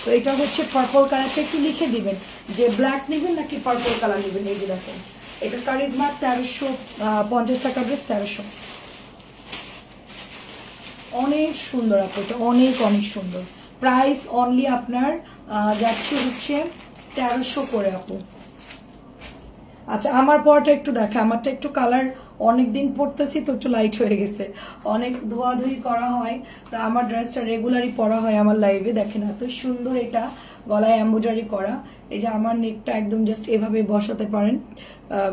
তো এটা হচ্ছে পার্পল কালারটা, একটু লিখে দিবেন যে ব্ল্যাক নেবেন নাকি পার্পল কালার নেবেন। এই যে দেখেন এটা কারিজমা 1350 টাকা ড্রেস, 1300। অনেক সুন্দর আপু, এটা অনেক সুন্দর। প্রাইস অনলি আপনার যাচ্ছে হচ্ছে 1300 করে আপু। আচ্ছা আমার পরটা একটু দেখে, আমারটা একটু কালার অনেকদিন পরতেছি তো একটু লাইট হয়ে গেছে, অনেক ধোয়াধুয়ি করা হয়, তা আমার ড্রেসটা রেগুলারই পরা হয় আমার লাইভে। দেখেন এত সুন্দর, এটা গলায় এমব্রয়ডারি করা। এই যে আমার নেকটা একদম জাস্ট এভাবে বসাতে পারেন,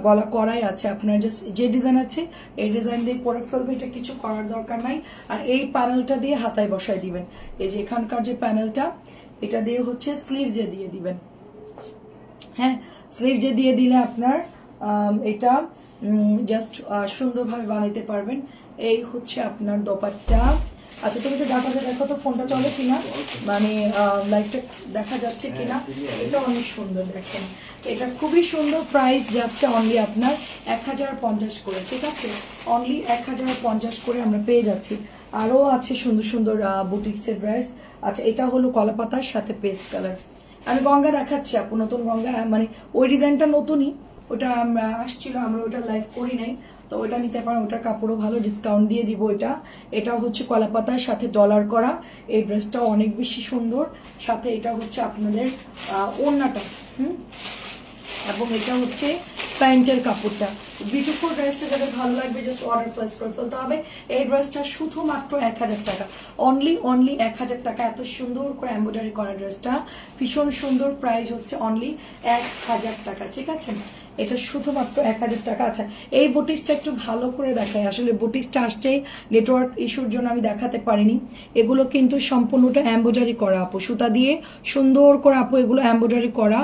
গলা করাই আছে, আপনার জাস্ট যে ডিজাইন আছে এই ডিজাইন দিয়ে পরে ফেলবে, এটা কিছু করার দরকার নাই। আর এই প্যানেলটা দিয়ে হাতায় বসায় দিবেন, এই যে এখানকার যে প্যানেলটা এটা দিয়ে হচ্ছে স্লিভ যে দিয়ে দিবেন। হ্যাঁ স্লিভ যে দিয়ে দিলে আপনার এটা জাস্ট সুন্দরভাবে বানাইতে পারবেন। এই হচ্ছে আপনার দোপাট্টা। আচ্ছা তুমি একটু ডাটাতে দেখো তো ফোনটা চলে কিনা, মানে লাইভটা দেখা যাচ্ছে কিনা। এটা অনেক সুন্দর, দেখেন এটা খুবই সুন্দর। প্রাইস যাচ্ছে অনলি আপনার 1050 করে, ঠিক আছে, অনলি 1050 করে আমরা পেয়ে যাচ্ছি। আরও আছে সুন্দর সুন্দর বুটিক্সের ড্রেস। আচ্ছা এটা হলো কলাপাতার সাথে পেস্ট কালার। আমি গঙ্গা দেখাচ্ছি আপু, নতুন গঙ্গা, মানে ওই ডিজাইনটা নতুনই, ওটা আমরা আসছিল, আমরা ওটা লাইভ করি নাই, তো ওটা নিতে পারেন। ওটার কাপড়ও ভালো, ডিসকাউন্ট দিয়ে দিব। এটা হচ্ছে কলাপাতার সাথে ডলার করা। এই ড্রেসটাও অনেক বেশি সুন্দর। সাথে এটা হচ্ছে আপনাদের ওড়নাটা, এবং এটা হচ্ছে প্যান্টের কাপড়টা। বিউটিফুল ড্রেসটা যাদের ভালো লাগবে জাস্ট অর্ডার প্লেস করে ফেলতে হবে। এই ড্রেসটা শুধুমাত্র 1000 টাকা, অনলি 1000 টাকা। এত সুন্দর করে এমব্রয়ডারি করা ড্রেসটা ভীষণ সুন্দর। প্রাইস হচ্ছে অনলি 1000 টাকা, ঠিক আছে, এটা শুধুমাত্র 1000 টাকা। আচ্ছা এই বুটিক্সটা একটু ভালো করে দেখাই, আসলে বুটিক্সটা আসছে নেটওয়ার্ক ইস্যুর জন্য আমি দেখাতে পারিনি। এগুলো কিন্তু সম্পূর্ণটা এমব্রয়ডারি করা আপু, সুতা দিয়ে সুন্দর করে আপু এগুলো এমব্রয়ডারি করা,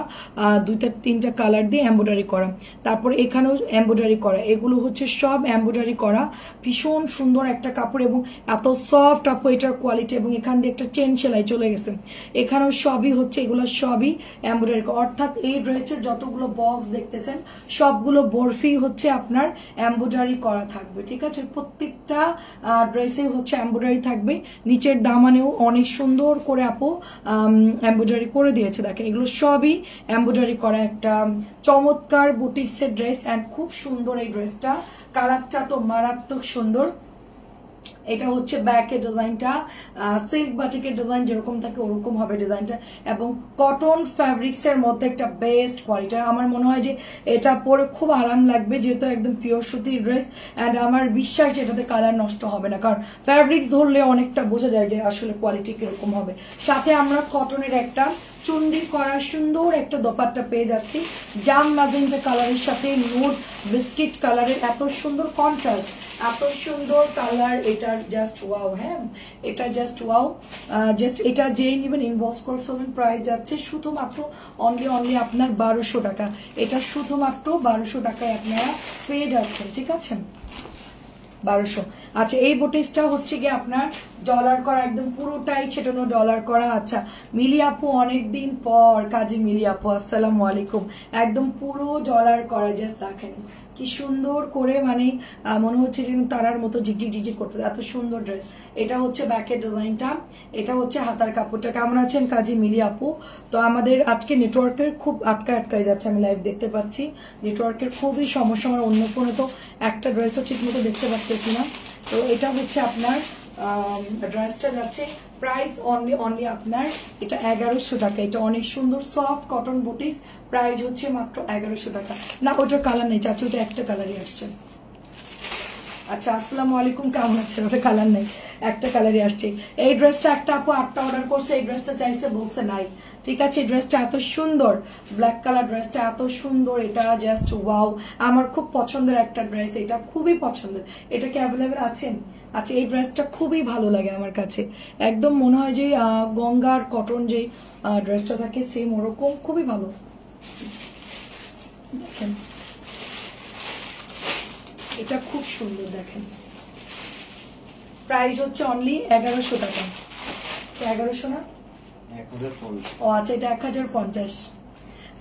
2-3টা কালার দিয়ে এমব্রয়ডারি করা, তারপর এখানেও এমব্রয়ডারি করা। এগুলো হচ্ছে সব এমব্রয়ডারি করা, ভীষণ সুন্দর একটা কাপড় এবং এত সফট আপু এটার কোয়ালিটি। এবং এখান দিয়ে একটা চেন সেলাই চলে গেছে, এখানেও সবই হচ্ছে, এগুলো সবই এমব্রয়ডারি, অর্থাৎ এই ড্রেসের যতগুলো বক্স দেখতেছেন সবগুলো বরফি হচ্ছে আপনার এমব্রয়ডারি করা থাকবে, ঠিক আছে, প্রত্যেকটা ড্রেসে হচ্ছে এমব্রয়ডারি থাকবে। নিচের দামানেও অনেক সুন্দর করে আপু এমব্রয়ডারি করে দিয়েছে, দেখেন এগুলো সবই এমব্রয়ডারি করা। একটা চমৎকার বুটিক্সের ড্রেস অ্যান্ড খুব সুন্দর এই ড্রেসটা, কালারটা তো মারাত্মক সুন্দর। এটা হচ্ছে ব্যাকের ডিজাইনটা, সিল্ক বাটিকের ডিজাইন যেরকম থাকে ওরকম হবে ডিজাইনটা, এবং কটন ফ্যাব্রিক্স এর মধ্যে একটা বেস্ট কোয়ালিটি। আমার মনে হয় যে এটা পরে খুব আরাম লাগবে, যেহেতু একদম পিওর সুতির ড্রেস। অ্যান্ড আমার বিশ্বাস যে এটাতে কালার নষ্ট হবে না, কারণ ফ্যাব্রিক্স ধরলে অনেকটা বোঝা যায় যে আসলে কোয়ালিটি কিরকম হবে। সাথে আমরা কটনের একটা চুনরি করা সুন্দর একটা দোপাট্টা পেয়ে যাচ্ছি জাম ম্যাজেন্টা কালারের সাথে নুড বিস্কিট কালারের এত সুন্দর কন্ট্রাস্ট এত সুন্দর কালার এটার জাস্ট ওয়াও হ্যাঁ এটা জাস্ট ওয়াও জাস্ট এটা যেই নেবেন ইনবক্স করে ফেলবেন প্রাইস যাচ্ছে শুধুমাত্র অনলি আপনার 1200 টাকা এটা শুধুমাত্র 1200 টাকায় আপনারা পেয়ে যাচ্ছেন ঠিক আছে 1200 আচ্ছা এই বুটিক্সটা হচ্ছে গিয়ে আপনার ডলার করা একদম পুরোটাই ছেটানো ডলার করা আচ্ছা মিলি আপু অনেকদিন পর কাজী মিলি আপু আসসালামু আলাইকুম একদম পুরো ডলার করা জাস্ট দেখেন কি সুন্দর করে মানে মনে হচ্ছে যেন তারার মতো ঝিকঝিক ঝিকঝিক করতে এত সুন্দর ড্রেস এটা হচ্ছে ব্যাকের ডিজাইনটা এটা হচ্ছে হাতার কাপড়টা কেমন আছেন কাজী মিলি আপু তো আমাদের আজকে নেটওয়ার্কের খুব আটকায় যাচ্ছে আমি লাইভ দেখতে পাচ্ছি নেটওয়ার্কের খুবই সমস্যা আমার অন্য ফোনে তো একটা ড্রেসও ঠিক মতো দেখতে পাচ্ছি না তো এটা হচ্ছে আপনার ড্রেসটা যাচ্ছে প্রাইস অনলি আপনার এটা 1100 টাকা এটা অনেক সুন্দর সফট কটন বুটিক্স প্রাইস হচ্ছে মাত্র 1100 টাকা না ওটার কালার নেই চাচি ওটা একটা কালারই আসছে আচ্ছা আসসালামু আলাইকুম কেমন আছেন ওটা কালার নেই একটা কালারই আসছে এই ড্রেসটা একটা আপু 8টা অর্ডার করছে এই ড্রেসটা চাইছে বলছে নাই ঠিক আছে এই ড্রেসটা এত সুন্দর ব্ল্যাক কালার ড্রেসটা এত সুন্দর এটা জাস্ট ওয়াও আমার খুব পছন্দের একটা ড্রেস এটা খুবই পছন্দের এটা কি অ্যাভেলেবেল আছে আচ্ছা এই ড্রেসটা খুবই ভালো লাগে আমার কাছে একদম মনে হয় যে গঙ্গার কটন যে ড্রেসটা থাকে সেম ওরকম খুবই ভালো দেখেন এটা খুব সুন্দর দেখেন প্রাইস হচ্ছে অনলি 1100 টাকা 1100 না ও আচ্ছা এটা 1050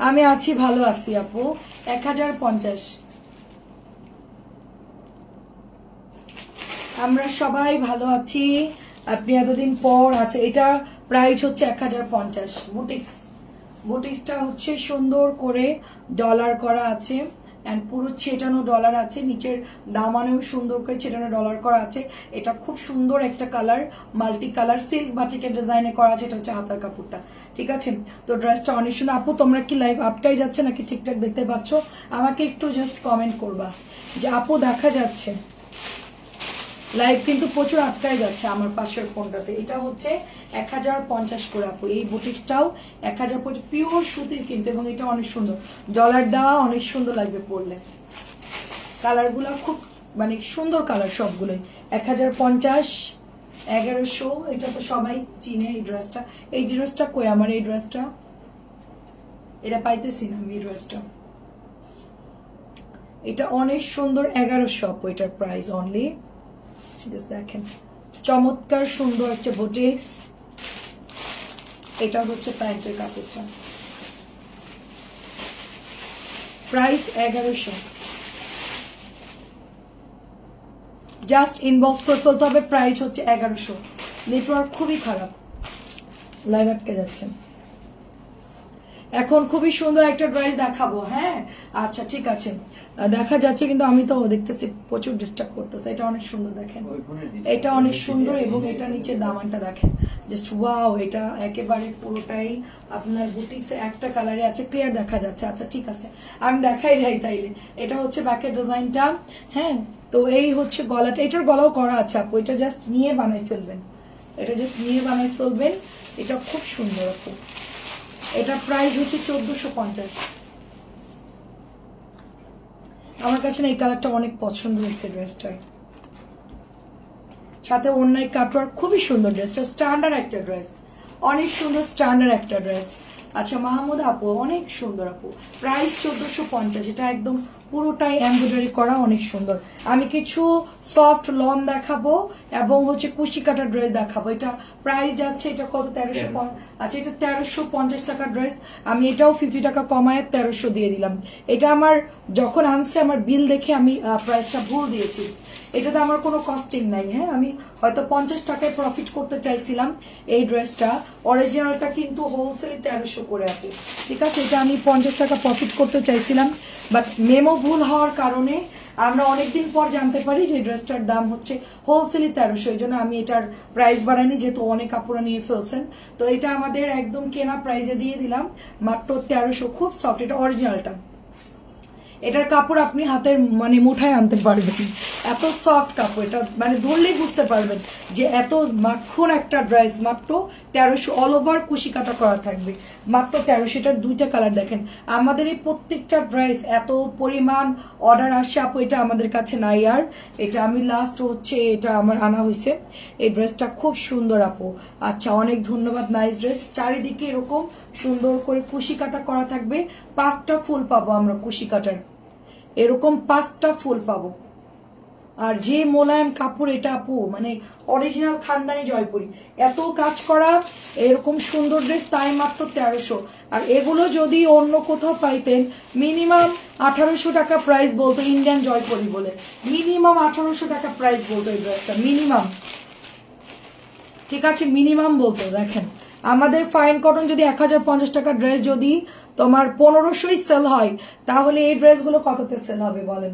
আমি আছি ভালো আছি আপু 1050 আমরা সবাই ভালো আছি আপনি এতদিন পর আচ্ছা এটা প্রাইস হচ্ছে 1050 বুটিক্সটা হচ্ছে সুন্দর করে ডলার করা আছে এন্ড পুরো ছেটানো ডলার আছে নিচের দামানেও সুন্দর করে ছেটানো ডলার করা আছে এটা খুব সুন্দর একটা কালার মাল্টি কালার সিল্ক বাটিকের ডিজাইনে করা আছে এটা হচ্ছে হাতার কাপড়টা ঠিক আছে তো ড্রেসটা অনেক সুন্দর আপু তোমরা কি লাইভ আটকাই যাচ্ছে নাকি ঠিকঠাক দেখতে পাচ্ছ আমাকে একটু জাস্ট কমেন্ট করবা যে আপু দেখা যাচ্ছে লাইভ কিন্তু প্রচুর আটকায় যাচ্ছে আমার পাশের ফোনটাতে এটা হচ্ছে 1050 করে আপু এই বুটিক্সটাও 1050 পিওর সুতির কিন্তু এবং এটা অনেক সুন্দর ডলার দেওয়া অনেক সুন্দর লাগবে পরলে কালারগুলো খুব মানে সুন্দর কালার সবগুলোই 1050 1100 এটা তো সবাই চিনে এই ড্রেসটা কই আমার এই ড্রেসটা এটা পাইতেছি না আমি এই ড্রেসটা এটা অনেক সুন্দর 1100 আপু এটার প্রাইস অনলি দেখেন চমৎকার সুন্দর একটা বুটিক্স এটা হচ্ছে প্যান্টের কাপড়টা প্রাইস 1100 জাস্ট ইনবক্স করে ফেলতে হবে প্রাইস হচ্ছে 1100 নেটওয়ার্ক খুবই খারাপ লাইভ আটকে যাচ্ছে এখন খুবই সুন্দর একটা ড্রেস দেখাবো হ্যাঁ আচ্ছা ঠিক আছে দেখা যাচ্ছে কিন্তু আমি তো দেখতেছি প্রচুর ডিস্টার্ব করতেছে এটা অনেক সুন্দর দেখেন এটা অনেক সুন্দর এবং এটা নিচে দামানটা দেখেন জাস্ট ওয়াও এটা একেবারে পুরোটাই আপনার বুটিক্সে একটা কালারে আছে ক্লিয়ার দেখা যাচ্ছে আচ্ছা ঠিক আছে আমি দেখাই যাই তাইলে এটা হচ্ছে ব্যাকের ডিজাইনটা হ্যাঁ তো এই হচ্ছে গলাটা এটার গলাও করা আছে আপু এটা জাস্ট নিয়ে বানাই ফেলবেন এটা খুব সুন্দর আপু এটা প্রাইস হচ্ছে 1450 আমার কাছে না এই কালারটা অনেক পছন্দ হয়েছে ড্রেসটার সাথে অন্যায় কাটওয়ার খুবই সুন্দর ড্রেসটা স্ট্যান্ডার্ড একটা ড্রেস অনেক সুন্দর স্ট্যান্ডার্ড একটা ড্রেস আচ্ছা মাহমুদ আপু অনেক সুন্দর আপু প্রাইস 1450 এটা একদম পুরোটাই এমব্রয়ডারি করা অনেক সুন্দর আমি কিছু সফট লন দেখাবো এবং হচ্ছে কুশি কাটা ড্রেস দেখাবো এটা প্রাইস যাচ্ছে এটা কত 1350 আচ্ছা এটা 1350 টাকা ড্রেস আমি এটাও 50 টাকা কমায় 1300 দিয়ে দিলাম এটা আমার যখন আনছে আমার বিল দেখে আমি প্রাইসটা ভুল দিয়েছি এটাতে আমার কোনো কস্টিং নাই হ্যাঁ আমি হয়তো 50 টাকায় প্রফিট করতে চাইছিলাম এই ড্রেসটা অরিজিনালটা কিন্তু হোলসেল 1300 করে আছে ঠিক আছে এটা আমি 50 টাকা প্রফিট করতে চাইছিলাম বাট মেমো ভুল হওয়ার কারণে আমরা অনেকদিন পর জানতে পারি যে ড্রেসটার দাম হচ্ছে হোলসেলে 1300 এই জন্য আমি এটার প্রাইস বাড়াইনি যেহেতু অনেক কাপড় নিয়ে ফেলছেন তো এটা আমাদের একদম কেনা প্রাইসে দিয়ে দিলাম মাত্র 1300 খুব সফট এটা অরিজিনালটা এটার কাপড় আপনি হাতের মানে মুঠায় আনতে পারবেন, এত সফট কাপড়। এটা মানে ধরলেই বুঝতে পারবেন যে এত মাখন একটা ড্রেস। মাত্র 1300, অল ওভার কুশি কাটা করা থাকবে, মাত্র 1300। এটার দুইটা কালার দেখেন। আমাদের এই প্রত্যেকটা ড্রেস এত পরিমাণ অর্ডার আসে আপু, এটা আমাদের কাছে নাই আর। এটা আমি লাস্ট হচ্ছে এটা আমার আনা হয়েছে। এই ড্রেসটা খুব সুন্দর আপু। আচ্ছা, অনেক ধন্যবাদ। Nice dress. চারিদিকে এরকম সুন্দর করে কুশি কাটা করা থাকবে। 5টা ফুল পাবো আমরা কুশি কাটার, এরকম 5টা ফুল পাবো। আর যে মোলায়েম কাপড় এটা আপু, মানে অরিজিনাল খানদানি জয়পুরি। এত কাজ করা এরকম সুন্দর ড্রেস, তাই মাত্র 1300। আর এগুলো যদি অন্য কোথাও পাইতেন মিনিমাম 1800 টাকা প্রাইস বলতো, ইন্ডিয়ান জয়পুরি বলে মিনিমাম 1800 টাকা প্রাইস বলতো এই ড্রেসটা, মিনিমাম। ঠিক আছে, মিনিমাম বলতো। দেখেন আমাদের ফাইন কটন যদি 1050 টাকা ড্রেস যদি তোমার 1500ই সেল হয়, তাহলে এই ড্রেসগুলো কততে সেল হবে বলেন?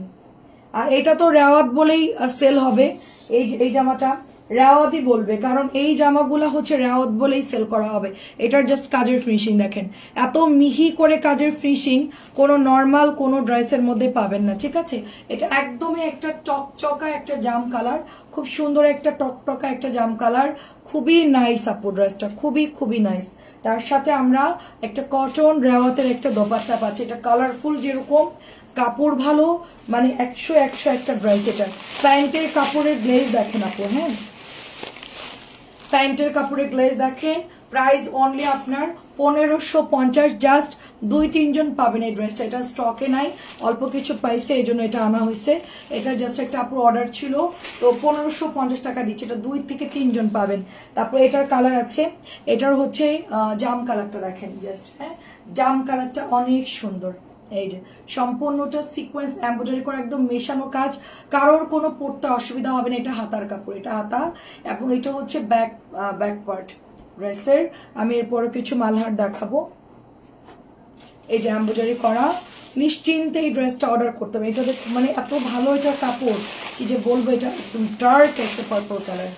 আর এটা তো রেওয়াত বলেই সেল হবে। এই জামাটা রেওয়াতই বলবে, কারণ এই জামাগুলা হচ্ছে রেওয়াত বলেই সেল করা হবে। এটার জাস্ট কাজের ফিনিশিং দেখেন, এত মিহি করে কাজের ফিনিশিং কোনো নর্মাল কোনো ড্রেসের মধ্যে পাবেন না। ঠিক আছে, এটা একদমই একটা টকটকা একটা জাম কালার, খুব সুন্দর একটা টকটকা একটা জাম কালার। খুবই নাইস আপু ড্রেসটা, খুবই খুবই নাইস। তার সাথে আমরা একটা কটন রেওয়াতের একটা দোপাট্টা পাচ্ছি। এটা কালারফুল, যেরকম কাপড় ভালো, মানে 100 একটা ড্রেস। এটা প্যান্টের কাপড়ের গ্লেজ দেখেন আপু। হ্যাঁ, প্যান্টের কাপড়ের গ্লেজ দেখেন। প্রাইস অনলি আপনার 1550। জাস্ট 2-3 জন পাবেন এই ড্রেসটা। এটা স্টকে নাই, অল্প কিছু পাইছে, এই জন্য এটা আনা হয়েছে। এটা জাস্ট একটা আপুর অর্ডার ছিল, তো 1550 টাকা দিচ্ছে। এটা 2 থেকে 3 জন পাবেন। তারপর এটার কালার আছে, এটার হচ্ছে জাম কালারটা দেখেন জাস্ট। হ্যাঁ, জাম কালারটা অনেক সুন্দর। এই যে সম্পূর্ণটা সিকোয়েন্স এমব্রয়ডারি করা, একদম মেশানো কাজ, কারোর কোনো পড়তে অসুবিধা হবে না। এটা হাতার কাপড়, এটা হাতা, এবং এটা হচ্ছে ব্যাক পার্ট ড্রেসের। আমি এরপরে কিছু মালহার দেখাবো। এই যে এমব্রয়ডারি করা, নিশ্চিন্তে এই ড্রেসটা অর্ডার করতে হবে। এটা মানে এত ভালো এটা কাপড়, কি যে বলবো। এটা একদম ডার্ক একটা পার্পল কালার,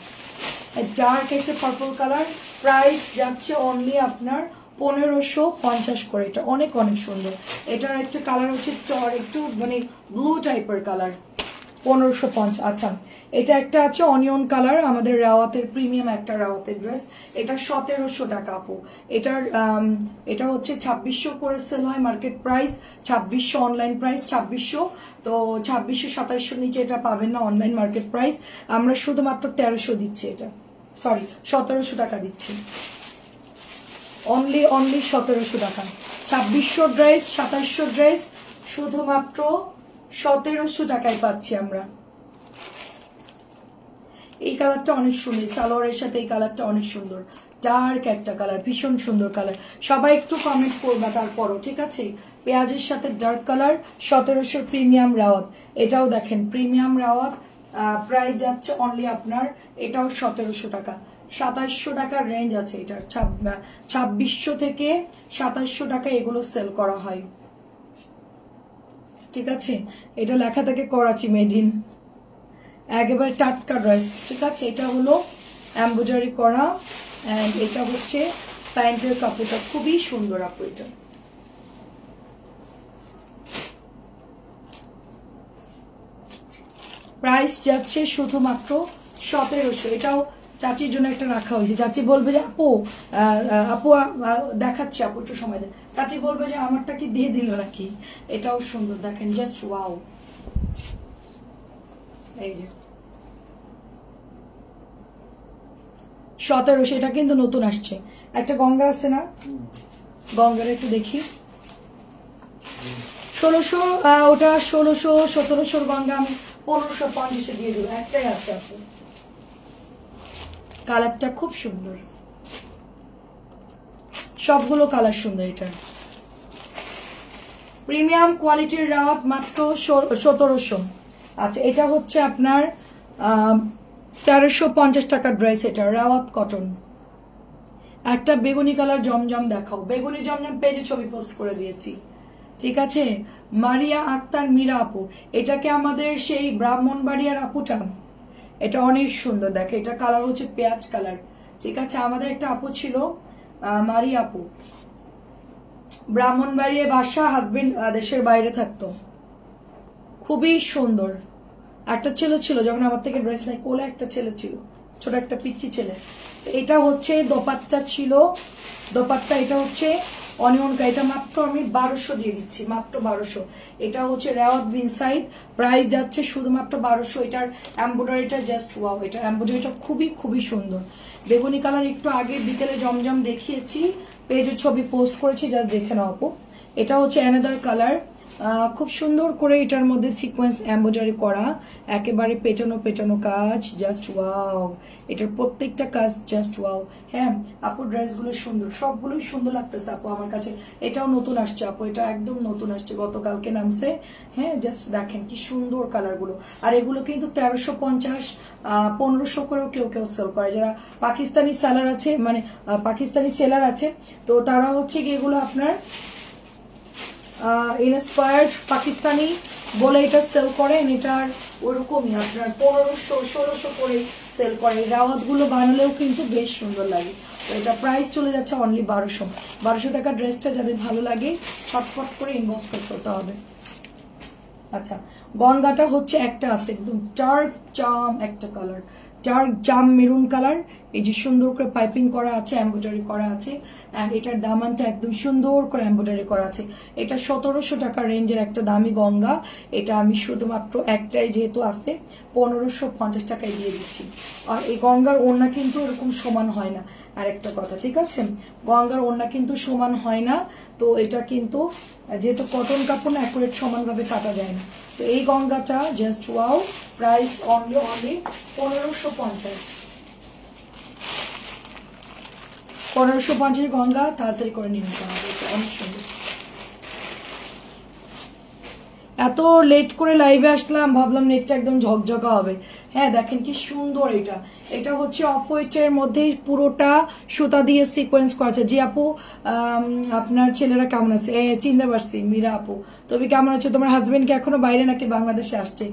ডার্ক একটা পার্পল কালার। প্রাইস যাচ্ছে অনলি আপনার 1550 করে। এটা অনেক অনেক সুন্দর। এটার একটা কালার হচ্ছে একটু মানে ব্লু টাইপের কালার, 1550। আচ্ছা, এটা একটা আছে অনিয়ন কালার, আমাদের রেওয়াতের প্রিমিয়াম একটা রেওয়াতের ড্রেস। এটা 1700 টাকা আপু। এটা হচ্ছে 2600 করে সেল হয় মার্কেট প্রাইস, 2600 অনলাইন প্রাইস 2600। তো 2600-2700 নিচে এটা পাবেন না অনলাইন মার্কেট প্রাইস। আমরা শুধুমাত্র 1300 দিচ্ছি, এটা সরি 1700 টাকা দিচ্ছি। অনলি 1700 টাকা। 2600 ড্রেস, 2700 ড্রেস শুধুমাত্র 1700 টাকায় পাচ্ছি আমরা। এই কালারটা অনেক সুন্দর, সালোয়ারের সাথে এই কালারটা অনেক সুন্দর, ডার্ক একটা কালার, ভীষণ সুন্দর কালার। সবাই একটু কমেন্ট করবা তারপরও, ঠিক আছে? পেঁয়াজের সাথে ডার্ক কালার, 1700 প্রিমিয়াম রাওয়াত। এটাও দেখেন প্রিমিয়াম রাওয়াত। প্রাইস যাচ্ছে অনলি আপনার, এটাও 1700 টাকা। 2700 টাকার রেঞ্জ আছে এটার। 2600 থেকে 2700 টাকা এগুলো সেল করা হয়। ঠিক আছে, এটা লেখা থাকে করাচি মেড ইন, একেবারে টাটকা ড্রেস। ঠিক আছে, এটা হলো এমব্রয়ডারি করা, এন্ড এটা হচ্ছে প্যান্টের কাপড়টা, খুবই সুন্দর আপু। এটা প্রাইস যাচ্ছে শুধুমাত্র 1700। এটাও চাচির জন্য একটা রাখা হয়েছে। চাচি বলবে যে আপু দেখাচ্ছি, আপু একটু সময় দেন। চাচি বলবে যে আমারটা কি দিয়ে দিল নাকি। এটাও সুন্দর দেখেন, জাস্ট ওয়াও। এই যে 1700, এটা কিন্তু নতুন আসছে। একটা গঙ্গা আছে না, গঙ্গার একটু দেখি। 1600, ওটা 1600 1700 গঙ্গা আমি 1550 দিয়ে দেবো। একটাই আছে আপু, কালারটা খুব সুন্দর, সবগুলো কালার সুন্দর। এটা প্রিমিয়াম কোয়ালিটির রাওয়াত, মাত্র 1700। আচ্ছা, এটা হচ্ছে আপনার 1350 টাকার ড্রেস। এটা রাওয়াত কটন। একটা বেগুনি কালার জমজম দেখাও। বেগুনি জমজম পেজে ছবি পোস্ট করে দিয়েছি। ঠিক আছে, মারিয়া আক্তার মীরা আপু, এটাকে আমাদের সেই ব্রাহ্মণবাড়িয়ার আপুটা, এটা অনেক সুন্দর। দেখে এটা কালার হচ্ছে পেঁয়াজ কালার। ঠিক আছে, আমাদের একটা আপু ছিল মারিয়া আপু, ব্রাহ্মণবাড়িয়া বাসা, হাজবেন্ড দেশের বাইরে থাকতো। খুবই সুন্দর। একটা ছেলে ছিল যখন আমার থেকে ড্রেস নাই, কোলে একটা ছেলে ছিল, ছোট একটা পিচ্চি ছেলে। এটা হচ্ছে দোপাট্টা ছিল, দোপাট্টা এটা হচ্ছে অনিয়ন কা, এটা মাত্র আমি 1200 দিয়ে দিচ্ছি, মাত্র 1200। এটা হচ্ছে রেওয়াত বিনসাইড, প্রাইস যাচ্ছে শুধুমাত্র 1200। এটার এমব্রয়ডারিটা জাস্ট ওয়াও, এটা এমব্রয়ডারিটা খুবই খুবই সুন্দর। বেগুনি কালার একটু আগে বিকেলে জমজম দেখিয়েছি, পেজের ছবি পোস্ট করেছি, জাস্ট দেখে নাও আপু। এটা হচ্ছে অ্যানাদার কালার, খুব সুন্দর করে এটার মধ্যে সিকোয়েন্স এমব্রয়ডারি করা, একেবারে পেটানো পেটানো কাজ, জাস্ট ওয়াও। এটার প্রত্যেকটা কাজ জাস্ট ওয়াও। হ্যাঁ আপু ড্রেসগুলো সুন্দর, সবগুলোই সুন্দর লাগতেছে আপু আমার কাছে। এটাও নতুন আসছে আপু, এটা একদম নতুন আসছে, গতকালকে নামছে। হ্যাঁ জাস্ট দেখেন কি সুন্দর কালারগুলো। আর এগুলো কিন্তু 1350 1500 করেও কেউ কেউ সেল করে, যারা পাকিস্তানি সেলার আছে, মানে পাকিস্তানি সেলার আছে, তো তারা হচ্ছে কি এগুলো আপনার ইন্সপায়ার্ড পাকিস্তানি বলে এটা সেল করেন। এটার ওরকমই আপনার 1500 1600 করে সেল করে। রাওয়াত গুলো বানালেও কিন্তু বেশ সুন্দর লাগে। তো এটা প্রাইস চলে যাচ্ছে অনলি 1200 টাকা। ড্রেসটা যাদের ভালো লাগে ফটফট করে ইনবক্স করতে হবে। আচ্ছা গঙ্গাটা হচ্ছে একটা আছে একদম ডার্ক জাম একটা কালার, ডার্ক জাম মেরুন কালার। এই যে সুন্দর করে পাইপিং করা আছে, এমব্রয়ডারি করা আছে, এন্ড এটার দামানটা একদম সুন্দর করে এমব্রয়ডারি করা আছে। এটা 1700 টাকা রেঞ্জের একটা দামি গঙ্গা। এটা আমি শুধুমাত্র একটাই যেহেতু আছে 1550 টাকায় দিয়ে দিচ্ছি। আর এই গঙ্গার ওড়না কিন্তু এরকম সমান হয় না, আর একটা কথা ঠিক আছে, গঙ্গার ওড়না কিন্তু সমান হয় না। তো এটা কিন্তু যেহেতু কটন কাপড় না, অ্যাকুরেট সমানভাবে কাটা যায় না। তো এই গঙ্গাটা just wow, price only 1550। 1550 Ganga, তাড়াতাড়ি করে নিয়ে নিতে হবে, অনেক সুন্দর। এত লেট করে লাইভে আসলাম, ভাবলাম নেটটা একদম ঝকঝকা হবে। হ্যাঁ দেখেন কি সুন্দর। এটা এটা হচ্ছে অফ হোয়াইটের মধ্যে পুরোটা সুতা দিয়ে সিকোয়েন্স করা আছে। জি আপু আপনার ছেলেরা কেমন আছে? চিনতে পারছি মীরা আপু, তুমি কেমন আছো? তোমার হাজবেন্ড কি এখনো বাইরে নাকি বাংলাদেশে আসছে?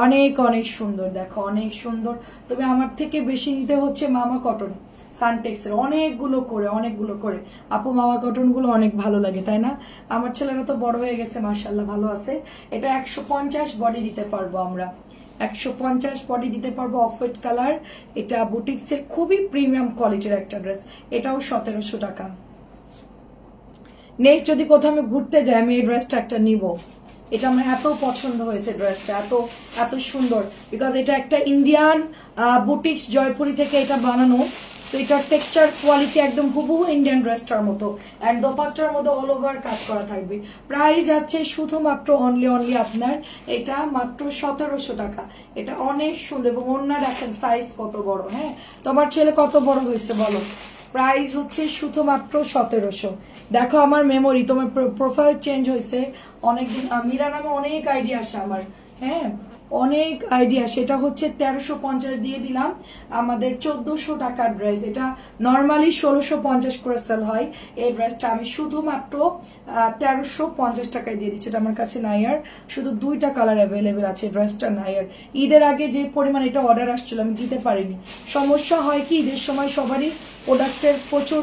অনেক অনেক সুন্দর, দেখো অনেক সুন্দর। তবে আমার থেকে বেশি নিতে হচ্ছে মামা কটন সানটেক্সের, অনেকগুলো করে আপু মামা কটন গুলো অনেক ভালো লাগে, তাই না? আমার ছেলেরা তো বড় হয়ে গেছে মাশাআল্লাহ, ভালো আছে। এটা 150 বডি দিতে পারবো আমরা, 150 বডি দিতে পারবো। অফ হোয়াইট কালার, এটা বুটিক্সের খুবই প্রিমিয়াম কোয়ালিটির একটা ড্রেস, এটাও 1700 টাকা। নেক্সট যদি কোথাও আমি ঘুরতে যাই, আমি এই ড্রেসটা একটা নিব। এটা আমার এত পছন্দ হয়েছে ড্রেসটা, এত সুন্দর, বিকজ এটা একটা ইন্ডিয়ান বুটিক্স জয়পুরি থেকে এটা বানানো। তো এটার টেক্সচার কোয়ালিটি একদম হুবহু ইন্ডিয়ান ড্রেসটার মতো, এন্ড দোপাট্টার মধ্যে অল ওভার কাজ করা থাকবে। প্রাইস আছে শুধুমাত্র অনলি আপনার এটা মাত্র 1700 টাকা। এটা অনেক সুন্দর, এবং ওড়না দেখেন সাইজ কত বড়। হ্যাঁ তোমার ছেলে কত বড় হয়েছে বলো? প্রাইস হচ্ছে শুধুমাত্র 1700। দেখো আমার মেমোরি, তোমার প্রোফাইল চেঞ্জ হয়েছে অনেকদিন, মীরা নামে অনেক আইডিয়া আসে আমার, হ্যাঁ অনেক আইডিয়া। সেটা হচ্ছে 1350 দিয়ে দিলাম, আমাদের 1400 টাকার ড্রেস। এটা নর্মালি 1650 করে সেল হয়। এই ড্রেসটা আমি শুধুমাত্র 1350 টাকায় দিয়ে দিচ্ছি। এটা আমার কাছে নাই আর, শুধু 2টা কালার অ্যাভেলেবেল আছে, ড্রেসটা নাই আর। ঈদের আগে যে পরিমাণ এটা অর্ডার আসছিল আমি দিতে পারিনি। সমস্যা হয় কি ঈদের সময় সবারই প্রোডাক্টের প্রচুর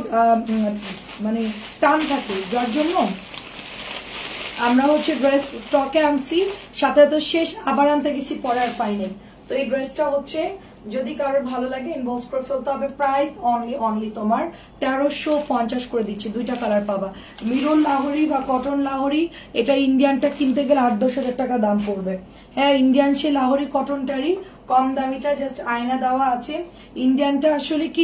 মানে টান থাকে, যার জন্য আমরা হচ্ছে ড্রেস স্টকে আনছি, সাথে সাথে শেষ আবার আনতে গেছি, পরে আর পাই নাই। তো এই ড্রেসটা হচ্ছে যদি কারোর ভালো লাগে ইনবক্স করে ফেলতে হবে। প্রাইস অনলি তোমার 1350 করে দিচ্ছি, 2টা কালার পাবা। মিরন লাহোরি বা কটন লাহোরি, এটা ইন্ডিয়ানটা কিনতে গেলে 8-10 হাজার টাকা দাম পড়বে। হ্যাঁ ইন্ডিয়ান সে লাহোরি কটনটারই কম দামিটা, জাস্ট আয়না দেওয়া আছে। ইন্ডিয়ানটা আসলে কি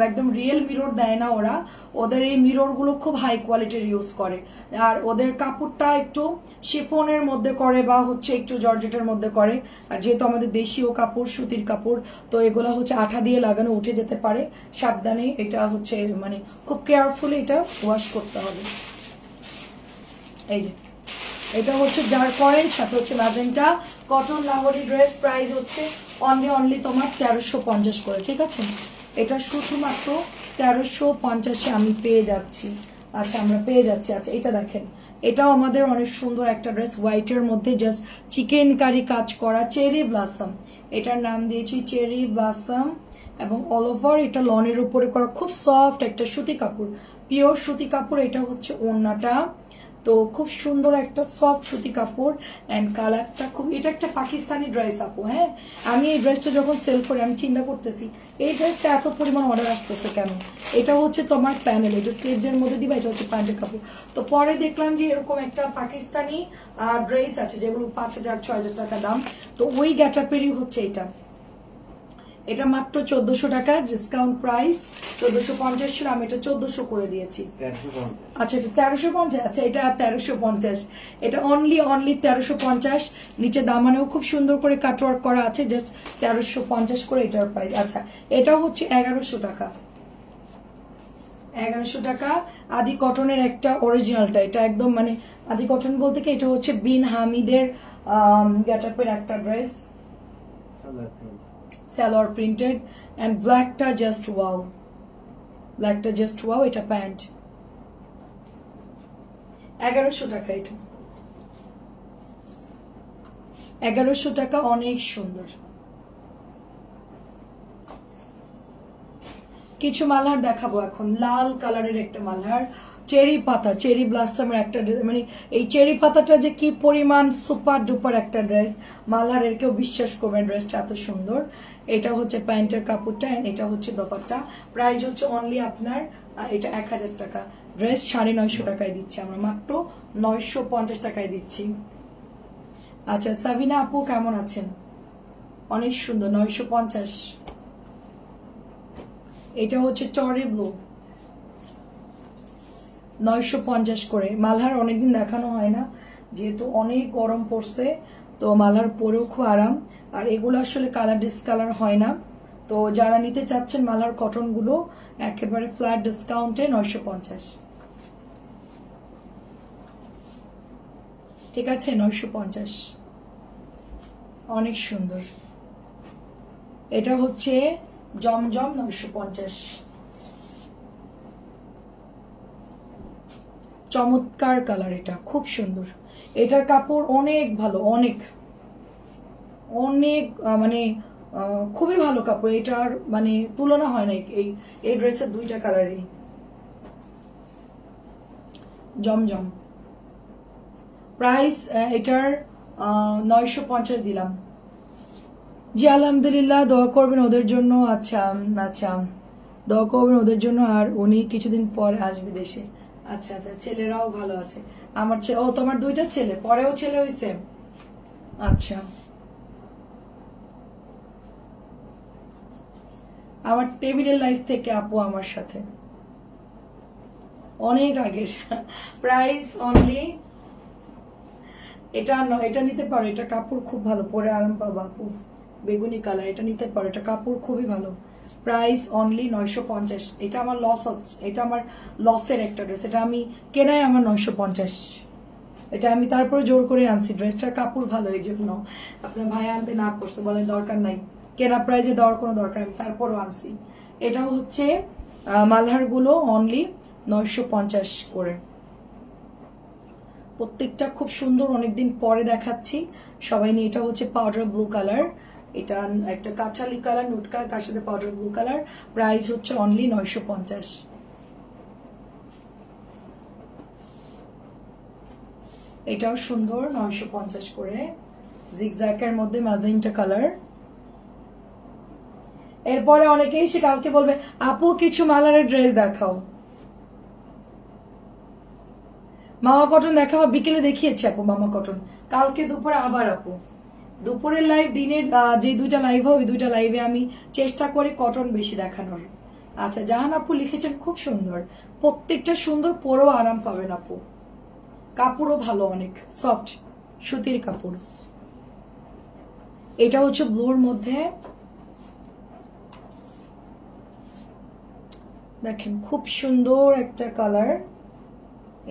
একদম রিয়েল মিরর দেয় না ওরা, ওদের এই মিরর গুলো খুব হাই কোয়ালিটির ইউজ করে, আর ওদের কাপড়টা একটু শিফনের মধ্যে করে বা হচ্ছে একটু জর্জেটের মধ্যে করে। আর যেহেতু আমাদের দেশীয় কাপড় সুতির কাপড়, তো এগুলা হচ্ছে আঠা দিয়ে লাগানো, উঠে যেতে পারে, সাবধানে এটা হচ্ছে মানে খুব কেয়ারফুলি এটা ওয়াশ করতে হবে। এই যে এটা হচ্ছে ডার্ক অরেঞ্জ, সাথে হচ্ছে magenta cotton Lahori dress. Price হচ্ছে অনলি তোমার 1350 করে, ঠিক আছে? এটা শুধুমাত্র 1350-এ আমি পেয়ে যাচ্ছি। আচ্ছা আমরা পেয়ে যাচ্ছি। আচ্ছা এটা দেখেন, এটাও আমাদের অনেক সুন্দর একটা ড্রেস, হোয়াইটের মধ্যে জাস্ট চিকেন কারি কাজ করা, চেরি ব্লাসম, এটার নাম দিয়েছি চেরি ব্লাসম, এবং অল ওভার এটা লনের উপরে করা, খুব সফট একটা সুতি কাপড়, পিওর সুতি কাপড়। এটা হচ্ছে ওড়নাটা, তো খুব সুন্দর একটা সফট সুতি কাপড় অ্যান্ড কালারটা খুব, এটা একটা পাকিস্তানি ড্রেস আপু। হ্যাঁ, আমি এই ড্রেসটা যখন সেল করি আমি চিন্তা করতেছি এই ড্রেসটা এত পরিমাণ অর্ডার আসতেছে কেন। এটা হচ্ছে তোমার প্যানেল, এটা স্লিভসের মধ্যে দিবা, এটা হচ্ছে প্যান্টের কাপড়। তো পরে দেখলাম যে এরকম একটা পাকিস্তানি ড্রেস আছে যেগুলো 5,000-6,000 টাকা দাম, তো ওই গ্যাটাপেরই হচ্ছে এটা। এটা মাত্র 1400 টাকা, ডিসকাউন্ট প্রাইস 1450 ছিল, আমি এটা 1400 করে দিয়েছি। আচ্ছা এটা 1350, আচ্ছা এটা 1350, এটা অনলি 1350। নিচে দামানেও খুব সুন্দর করে কাটওয়ার্ক করা আছে, জাস্ট 1350 করে এটার প্রাইস। আচ্ছা এটা হচ্ছে 1100 টাকা, 1100 টাকা। আদি কটনের একটা অরিজিনালটা, এটা একদম মানে আদি কটন বলতে কি এটা হচ্ছে বিন হামিদের গেটআপের একটা ড্রেস, সালোয়ার প্রিন্টেড এন্ড ব্ল্যাকটা জাস্ট ওয়াও, ব্ল্যাকটা জাস্ট ওয়াও। এটা প্যান্ট 1100 টাকা, এটা 1100 টাকা, অনেক সুন্দর। কিছু মালহার দেখাবো এখন, লাল কালারের একটা মালহার, চেরি পাতা, চেরি ব্লাসমের একটা মানে এই চেরি পাতাটা যে কি পরিমাণ সুপার ডুপার একটা ড্রেস, মালহারের কেউ বিশ্বাস করবেন ড্রেসটা এত সুন্দর। এটা হচ্ছে প্যান্টের কাপড়টা, এটা হচ্ছে দোপাট্টা। প্রাইস হচ্ছে অনলি আপনার এটা 1000 টাকা, ড্রেস 950 টাকায় দিচ্ছি আমরা, মাত্র 950 টাকায় দিচ্ছি। আচ্ছা সাবিনা আপু কেমন আছেন? অনেক সুন্দর, 950। এটা হচ্ছে টরে ব্লু, 950 করে। মালহার অনেকদিন দেখানো হয় না যেহেতু অনেক গরম পড়ছে, তো মালহার পরেও খুব আরাম। আর এগুলো আসলে কালার ডিসকালার হয় না, তো যারা নিতে চাচ্ছেন মালহার কটন গুলো একেবারে ফ্ল্যাট ডিসকাউন্টে 950, ঠিক আছে 950, অনেক সুন্দর। এটা হচ্ছে জমজম 950, চমৎকার কালার, এটা খুব সুন্দর। এটার কাপড় অনেক ভালো, অনেক অনেক মানে খুবই ভালো কাপড়, এটার মানে তুলনা হয় না এই ড্রেসের দুইটা কালারই। জমজম প্রাইস এটার 950 দিলাম। জি আলহামদুলিল্লাহ, দোয়া করবেন ওদের জন্য। আচ্ছা আচ্ছা, দোয়া করবেন ওদের জন্য, আর উনি কিছুদিন পর আসবে দেশে। আচ্ছা আচ্ছা, ছেলেরাও ভালো আছে। আমার ছেলে, ও তোমার দুইটা ছেলে, পরেও ছেলে হইছে? আচ্ছা, আমার টেবিলের লাইফ থেকে আপু আমার সাথে অনেক আগের। প্রাইস অনলি এটা এটা নিতে পারো, এটা কাপড় খুব ভালো, পরে আরাম পাবো আপু। বেগুনি কালার, এটা নিতে পারো, এটা কাপড় খুবই ভালো। Price only 950। এটা আমার লস হচ্ছে, এটা আমার লসের একটা ড্রেস, এটা আমি কেনাই আমার 950, এটা আমি তারপরে জোর করে আনছি। ড্রেসটার কাপড় ভালো, এই জন্য আপনার ভাই আনতে না করছে, বলেন দরকার নাই, কেনা প্রাইজে দেওয়ার কোনো দরকার, আমি তারপরও আনছি। এটাও হচ্ছে মালহার গুলো অনলি 950 করে, প্রত্যেকটা খুব সুন্দর। অনেকদিন পরে দেখাচ্ছি সবাই নিয়ে। এটা হচ্ছে পাউডার ব্লু কালার, এটা একটা কাঁঠালি কালার, নুট কালার, তার সাথে পাউডার ব্লু কালার। প্রাইস হচ্ছে অনলি 950। এটাও সুন্দর, 950 করে, জিগজ্যাকের মধ্যে ম্যাজেন্টা কালার। এরপরে অনেকেই এসে কালকে বলবে আপু কিছু মালারের ড্রেস দেখাও, মামা কটন দেখাবো। বিকেলে দেখিয়েছি আপু মামা কটন, কালকে দুপুরে আবার আপু দুপুরের লাইভ, দিনের যে দুইটা লাইভ হয় ওই দুইটা লাইভে আমি চেষ্টা করি কটন বেশি দেখানোর। আচ্ছা জাহান আপু লিখেছেন খুব সুন্দর, প্রত্যেকটা সুন্দর, পরেও আরাম পাবেন আপু, কাপড়ও ভালো, অনেক সফট সুতির কাপড়। এটা হচ্ছে ব্লুর মধ্যে, দেখেন খুব সুন্দর একটা কালার,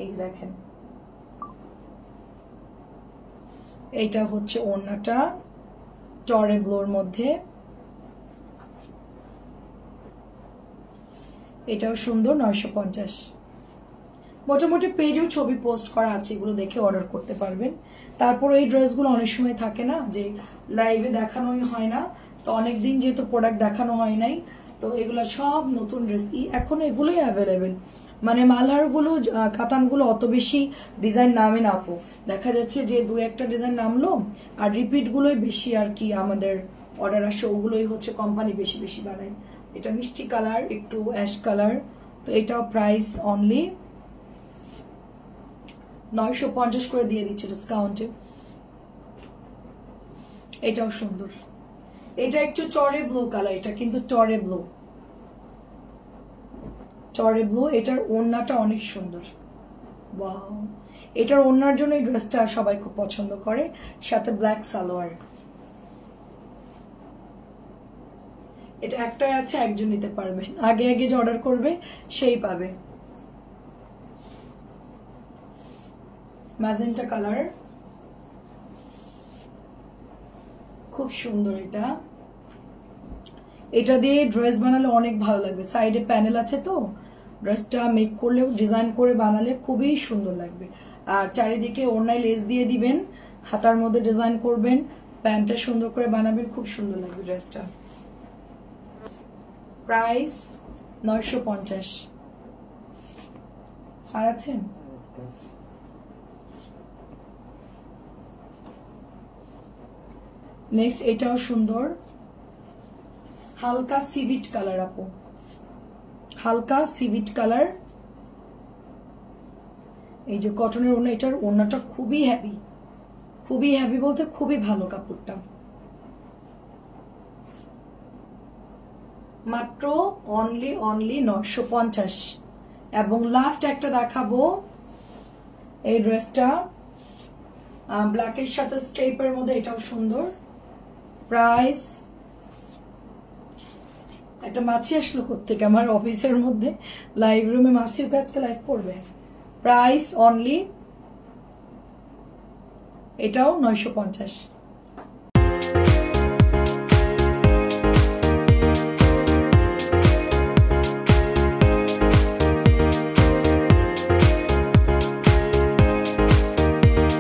এই দেখেন। এইটা হচ্ছে ওড়নাটা টরে ব্লুর মধ্যে, এটাও সুন্দর, 950। মোটামুটি পেজেও ছবি পোস্ট করা আছে, এগুলো দেখে অর্ডার করতে পারবেন। তারপর এই ড্রেসগুলো অনেক সময় থাকে না যে লাইভে দেখানোই হয় না, তো অনেকদিন যেহেতু প্রোডাক্ট দেখানো হয় নাই, তো এগুলো সব নতুন ড্রেস, এখন এগুলোই অ্যাভেলেবেল। মানে মালহারগুলো কাতানগুলো অত বেশি ডিজাইন নামে না আপু, দেখা যাচ্ছে যে 2-1টা ডিজাইন নামলো আর রিপিটগুলোই বেশি আর কি আমাদের অর্ডার আসে, ওগুলোই হচ্ছে কোম্পানি বেশি বেশি বানায়। এটা মিষ্টি কালার, একটু অ্যাশ কালার, তো এটাও প্রাইস অনলি 950 করে দিয়ে দিচ্ছে ডিসকাউন্টে। এটাও সুন্দর, এটা একটু চড়ে ব্লু কালার, এটা কিন্তু চড়ে ব্লু, চড়ে ব্লু। এটার ওড়নাটা অনেক সুন্দর, ওয়াও, এটার ওড়নার জন্য এই ড্রেসটা সবাই খুব পছন্দ করে, সাথে ব্ল্যাক সালোয়ার। এটা একটাই আছে, একজন নিতে পারবে, আগে আগে যে অর্ডার করবে সেই পাবে। ম্যাজেন্টা কালার, খুব সুন্দর। এটা দিয়ে ড্রেস বানালে অনেক ভালো লাগবে, সাইডে প্যানেল আছে তো, ড্রেসটা মেক করলেও ডিজাইন করে বানালে খুবই সুন্দর লাগবে। আর চারিদিকে ওড়নায় লেস দিয়ে দিবেন, হাতার মধ্যে ডিজাইন করবেন, প্যান্টটা সুন্দর করে বানাবেন, খুব সুন্দর লাগবে ড্রেসটা। প্রাইস 950। আর আছে নেক্সট, এটাও সুন্দর, হালকা সিভিট কালার আপু, হালকা সিভিট কালার। এই যে কটনের ওড়না, এটার ওড়নাটা খুবই হেভি, খুবই হেভি বলতে খুবই ভালো কাপড়টা। মাত্র অনলি 950। এবং লাস্ট একটা দেখাবো, এই ড্রেসটা ব্ল্যাকের সাথে স্টেপের মধ্যে, এটাও সুন্দর। প্রাইস, একটা মাছি আসলো কোত্থেকে আমার অফিসের মধ্যে, লাইভ রুমে মাছিও আজকে লাইভ করবে। প্রাইস অনলি, এটাও 950।